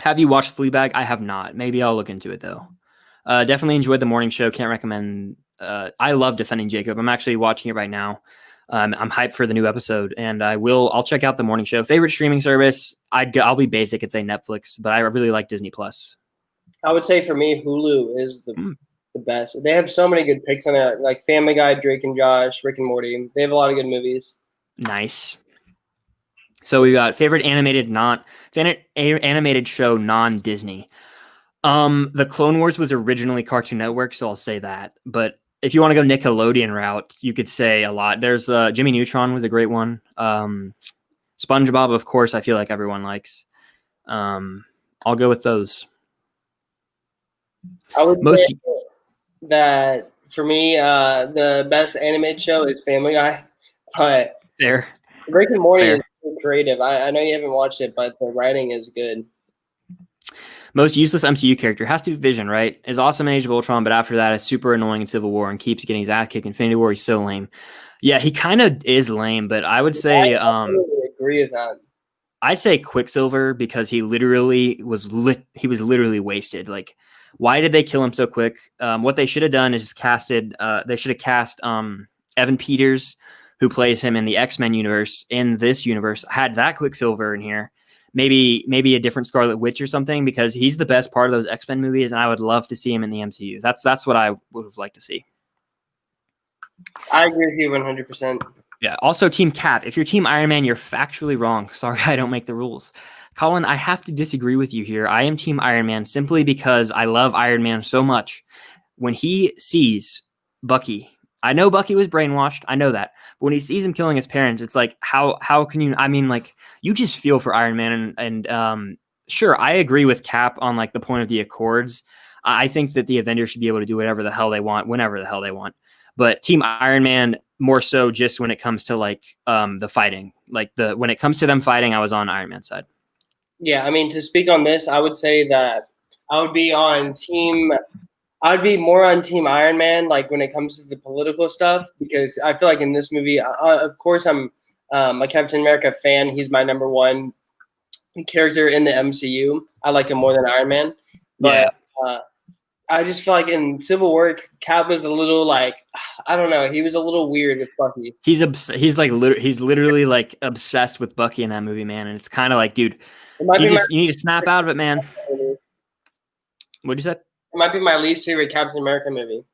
Have you watched Fleabag? I have not. Maybe I'll look into it though. Definitely enjoyed the morning show. Can't recommend. I love Defending Jacob. I'm actually watching it right now. I'm hyped for the new episode, and I'll check out the morning show. Favorite streaming service? I'll be basic and say Netflix, but I really like Disney Plus. I would say for me, Hulu is the best. They have so many good picks on it, like Family Guy, Drake and Josh, Rick and Morty. They have a lot of good movies. Nice. So we got favorite animated show non-Disney. The Clone Wars was originally Cartoon Network, so I'll say that. But if you want to go Nickelodeon route, you could say a lot. There's Jimmy Neutron was a great one. SpongeBob, of course, I feel like everyone likes. I'll go with those. I would say that for me, the best animated show is Family Guy. But Fair. Rick and Morty is creative. I know you haven't watched it, but the writing is good. Most useless MCU character has to be Vision, right? Is awesome in Age of Ultron, but after that, is super annoying in Civil War and keeps getting his ass kicked in Infinity War. He's so lame. Yeah, he kind of is lame, but I would say I agree with that. I'd say Quicksilver because he literally was literally wasted. Like, why did they kill him so quick? What they should have done is just cast Evan Peters, who plays him in the X-Men universe. In this universe, had that Quicksilver in here. maybe a different Scarlet Witch or something, because he's the best part of those X-Men movies, and I would love to see him in the MCU. That's what I would have liked to see. I agree with you 100%. Yeah. Also, Team Cap, if you're Team Iron Man, you're factually wrong. Sorry, I don't make the rules. Colin, I have to disagree with you here. I am Team Iron Man simply because I love Iron Man so much. When he sees Bucky, I know Bucky was brainwashed. I know that. But when he sees him killing his parents, it's like, how can you, I mean, like, you just feel for Iron Man. And sure, I agree with Cap on like the point of the Accords. I think that the Avengers should be able to do whatever the hell they want, whenever the hell they want. But Team Iron Man more so just when it comes to like the fighting, like when it comes to them fighting, I was on Iron Man's side. Yeah, I mean, to speak on this, I would say that I would be more on Team Iron Man, like when it comes to the political stuff, because I feel like in this movie, of course, I'm a Captain America fan. He's my number one character in the MCU. I like him more than Iron Man, but I just feel like in Civil War, Cap was a little like, I don't know, he was a little weird with Bucky. He's literally like obsessed with Bucky in that movie, man, and it's kind of like, dude, you need to snap out of it, man. What'd you say? It might be my least favorite Captain America movie.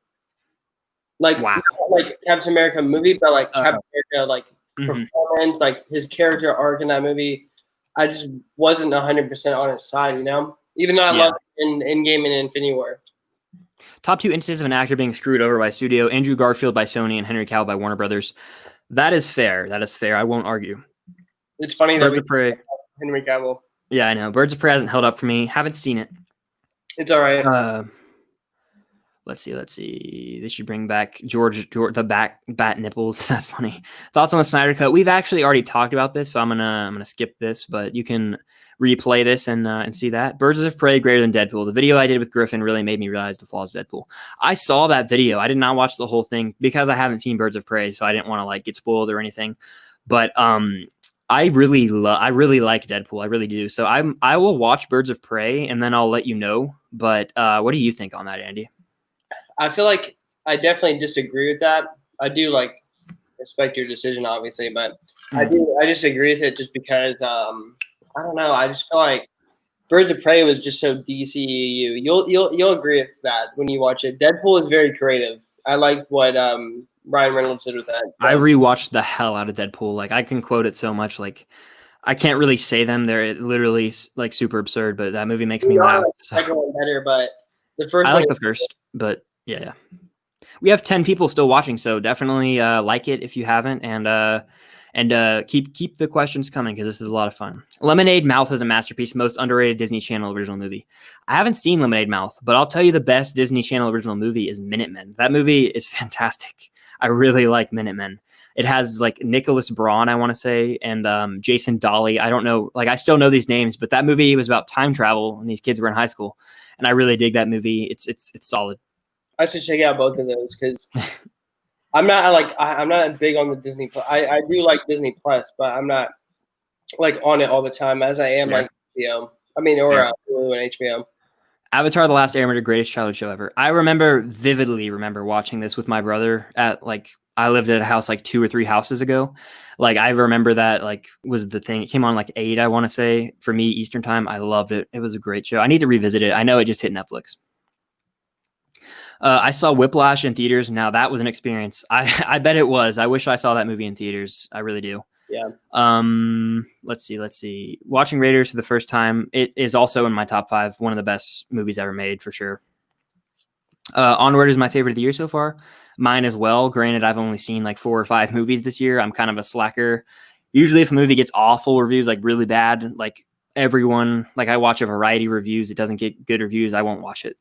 Like, wow. Not like Captain America movie, but like Captain America, like performance, like his character arc in that movie. I just wasn't 100% on his side, you know? Even though I love Endgame and Infinity War. Top 2 instances of an actor being screwed over by studio: Andrew Garfield by Sony and Henry Cavill by Warner Brothers. That is fair. I won't argue. It's funny Birds of Prey. Henry Cavill. Yeah, I know. Birds of Prey hasn't held up for me. Haven't seen it. It's all right. Let's see. They should bring back George the bat nipples. That's funny. Thoughts on the Snyder Cut? We've actually already talked about this, so I'm gonna skip this, but you can replay this and see that. Birds of Prey greater than Deadpool. The video I did with Griffin really made me realize the flaws of Deadpool. I saw that video. I did not watch the whole thing because I haven't seen Birds of Prey, so I didn't want to like get spoiled or anything. But I really like Deadpool. I really do. So I will watch Birds of Prey and then I'll let you know. But what do you think on that, Andy? I feel like I definitely disagree with that. I do like respect your decision, obviously, but I disagree with it just because I don't know. I just feel like Birds of Prey was just so DCEU. You'll agree with that when you watch it. Deadpool is very creative. I like what Ryan Reynolds did with that. So. I rewatched the hell out of Deadpool. Like I can quote it so much. Like I can't really say them. They're literally like super absurd. But that movie makes me laugh. Like the second one better, but the first. I like the first, but yeah. We have 10 people still watching, so definitely like it if you haven't, and keep the questions coming because this is a lot of fun. Lemonade Mouth is a masterpiece, most underrated Disney Channel original movie. I haven't seen Lemonade Mouth, but I'll tell you the best Disney Channel original movie is Minutemen. That movie is fantastic. I really like Minutemen. It has like Nicholas Braun, I want to say, and Jason Dolly. I don't know, like I still know these names, but that movie was about time travel and these kids were in high school, and I really dig that movie. It's solid. I should check out both of those because I'm not big on the Disney Plus. I do like Disney Plus, but I'm not like on it all the time as I am like HBO. I mean, or Hulu and HBO. Avatar: The Last Airbender, greatest childhood show ever. I vividly remember watching this with my brother at like I lived at a house like 2 or 3 houses ago. Like I remember that like was the thing. It came on like 8, I want to say, for me Eastern time. I loved it. It was a great show. I need to revisit it. I know it just hit Netflix. I saw Whiplash in theaters. Now that was an experience. I bet it was. I wish I saw that movie in theaters. I really do. Yeah. Let's see. Watching Raiders for the first time. It is also in my top 5. One of the best movies ever made for sure. Onward is my favorite of the year so far. Mine as well. Granted, I've only seen like 4 or 5 movies this year. I'm kind of a slacker. Usually if a movie gets awful reviews, like really bad, like everyone, like I watch a variety of reviews. It doesn't get good reviews. I won't watch it.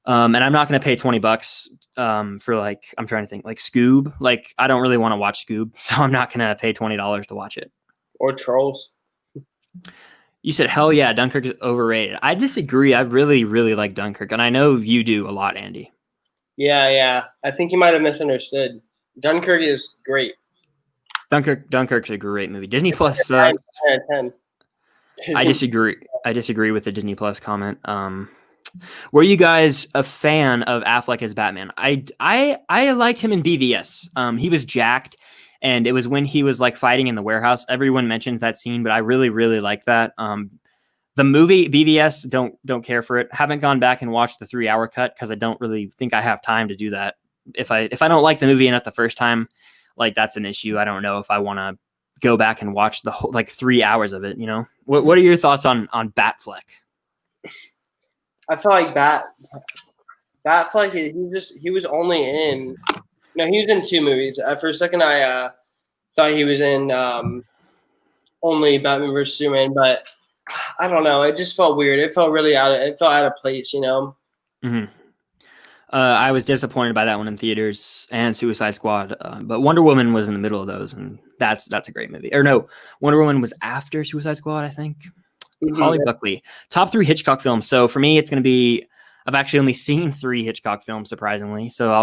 And I'm not going to pay $20 for like, I'm trying to think like Scoob. Like I don't really want to watch Scoob, so I'm not going to pay $20 to watch it. Or Trolls. You said, hell yeah, Dunkirk is overrated. I disagree. I really, really like Dunkirk. And I know you do a lot, Andy. Yeah. I think you might have misunderstood. Dunkirk is great. Dunkirk's a great movie. Disney Plus sucks. 10 out of 10. I disagree with the Disney Plus comment. Were you guys a fan of Affleck as Batman? I liked him in BVS. He was jacked. And it was when he was like fighting in the warehouse. Everyone mentions that scene, but I really, really like that. The movie BVS, don't care for it. Haven't gone back and watched the 3-hour cut because I don't really think I have time to do that. If I don't like the movie enough the first time, like that's an issue. I don't know if I want to go back and watch the whole like 3 hours of it. You know, what are your thoughts on Batfleck? I feel like Batfleck. He was only in. No, he was in 2 movies. For a second, I thought he was in only Batman vs Superman, but I don't know. It just felt weird. It felt really it felt out of place, you know. Mm-hmm. I was disappointed by that one in theaters and Suicide Squad, but Wonder Woman was in the middle of those, and that's a great movie. Or no, Wonder Woman was after Suicide Squad, I think. Mm-hmm. Holly Buckley, top 3 Hitchcock films. So for me, it's going to be, I've actually only seen 3 Hitchcock films, surprisingly. So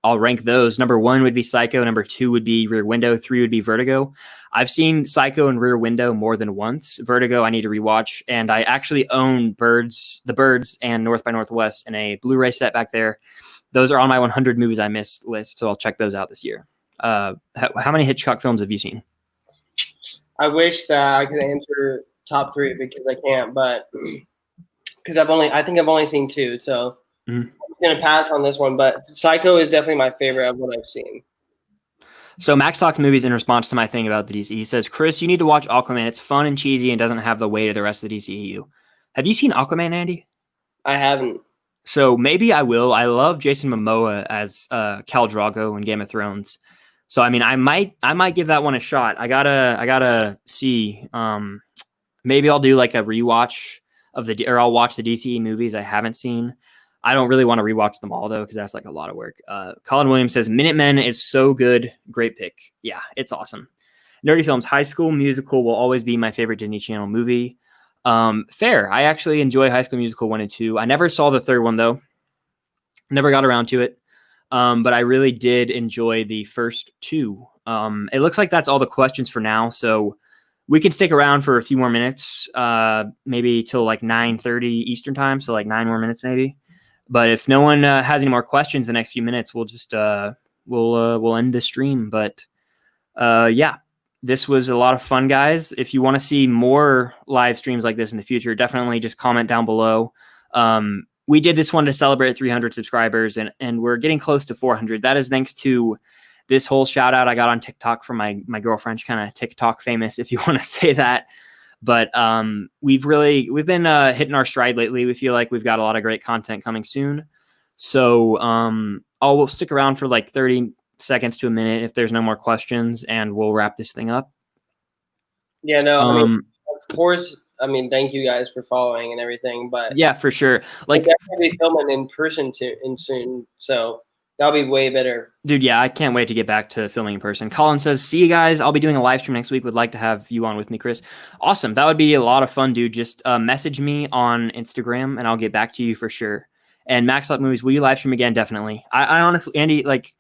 I'll rank those. Number 1 would be Psycho. Number 2 would be Rear Window. 3 would be Vertigo. I've seen Psycho and Rear Window more than once. Vertigo, I need to rewatch. And I actually own The Birds and North by Northwest in a Blu-ray set back there. Those are on my 100 movies I missed list, so I'll check those out this year. How many Hitchcock films have you seen? I wish that I could answer top 3 because I can't, but because I think I've only seen 2, so I'm gonna pass on this one. But Psycho is definitely my favorite of what I've seen. So Max talks movies in response to my thing about the DC. He says, Chris, you need to watch Aquaman. It's fun and cheesy and doesn't have the weight of the rest of the DCEU. Have you seen Aquaman, Andy? I haven't. So maybe I will. I love Jason Momoa as Khal Drogo in Game of Thrones. So I mean, I might give that one a shot. I gotta see. Maybe I'll do like a rewatch or I'll watch the DCE movies I haven't seen. I don't really want to rewatch them all though, because that's like a lot of work. Colin Williams says Minutemen is so good. Great pick. Yeah, it's awesome. Nerdy Films, High School Musical will always be my favorite Disney Channel movie. Fair. I actually enjoy High School Musical 1 and 2. I never saw the third one though. Never got around to it. But I really did enjoy the first 2. It looks like that's all the questions for now. So we can stick around for a few more minutes, maybe till like 9:30 Eastern time. So like 9 more minutes maybe. But if no one has any more questions the next few minutes, we'll just we'll end the stream. But yeah, this was a lot of fun, guys. If you want to see more live streams like this in the future, definitely just comment down below. We did this one to celebrate 300 subscribers, and we're getting close to 400. That is thanks to this whole shout out I got on TikTok from my girlfriend. She's kind of TikTok famous, if you want to say that. But we've been hitting our stride lately. We feel like we've got a lot of great content coming soon. So we'll stick around for like 30 seconds to a minute if there's no more questions, and we'll wrap this thing up. Yeah, no, I mean, of course. I mean, thank you guys for following and everything. But yeah, for sure. Like, we'll definitely be filming in person soon. So that'll be way better. Dude, yeah, I can't wait to get back to filming in person. Colin says, see you guys. I'll be doing a live stream next week. Would like to have you on with me, Chris. Awesome. That would be a lot of fun, dude. Just message me on Instagram, and I'll get back to you for sure. And Max Up Movies, will you live stream again? Definitely. I honestly, Andy, like,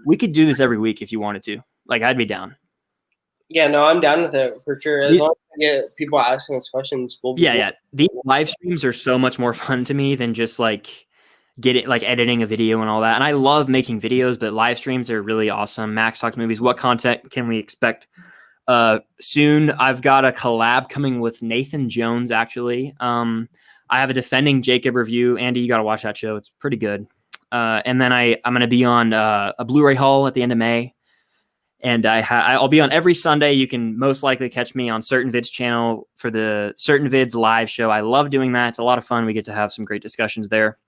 we could do this every week if you wanted to. Like, I'd be down. Yeah, no, I'm down with it for sure. As long as I get people asking us questions, we'll be yeah. These live streams are so much more fun to me than just, like, editing a video and all that. And I love making videos, but live streams are really awesome. Max Talks Movies. What content can we expect soon? I've got a collab coming with Nathan Jones, actually. I have a Defending Jacob review. Andy, you got to watch that show. It's pretty good. And then I'm going to be on a Blu-ray haul at the end of May. And I'll be on every Sunday. You can most likely catch me on Certain Vids channel for the Certain Vids live show. I love doing that. It's a lot of fun. We get to have some great discussions there.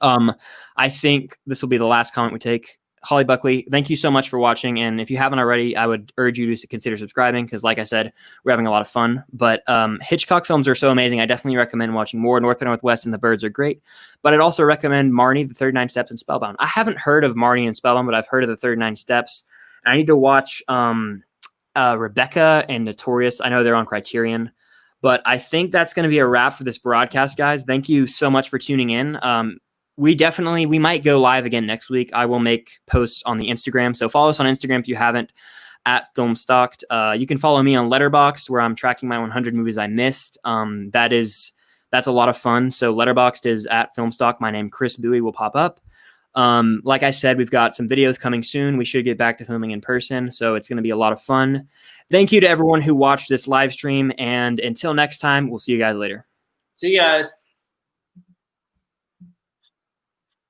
I think this will be the last comment we take. Holly Buckley, thank you so much for watching. And if you haven't already, I would urge you to consider subscribing because, like I said, we're having a lot of fun. But Hitchcock films are so amazing. I definitely recommend watching more. North by Northwest and The Birds are great. But I'd also recommend Marnie, The 39 Steps, and Spellbound. I haven't heard of Marnie and Spellbound, but I've heard of The 39 Steps. And I need to watch Rebecca and Notorious. I know they're on Criterion. But I think that's going to be a wrap for this broadcast, guys. Thank you so much for tuning in. We might go live again next week. I will make posts on the Instagram. So follow us on Instagram if you haven't, at FilmStocked. You can follow me on Letterboxd, where I'm tracking my 100 movies I missed. That's a lot of fun. So Letterboxd is at FilmStock. My name, Chris Bowie, will pop up. Like I said, we've got some videos coming soon. We should get back to filming in person, so it's going to be a lot of fun. Thank you to everyone who watched this live stream, and until next time, we'll see you guys later. See you guys.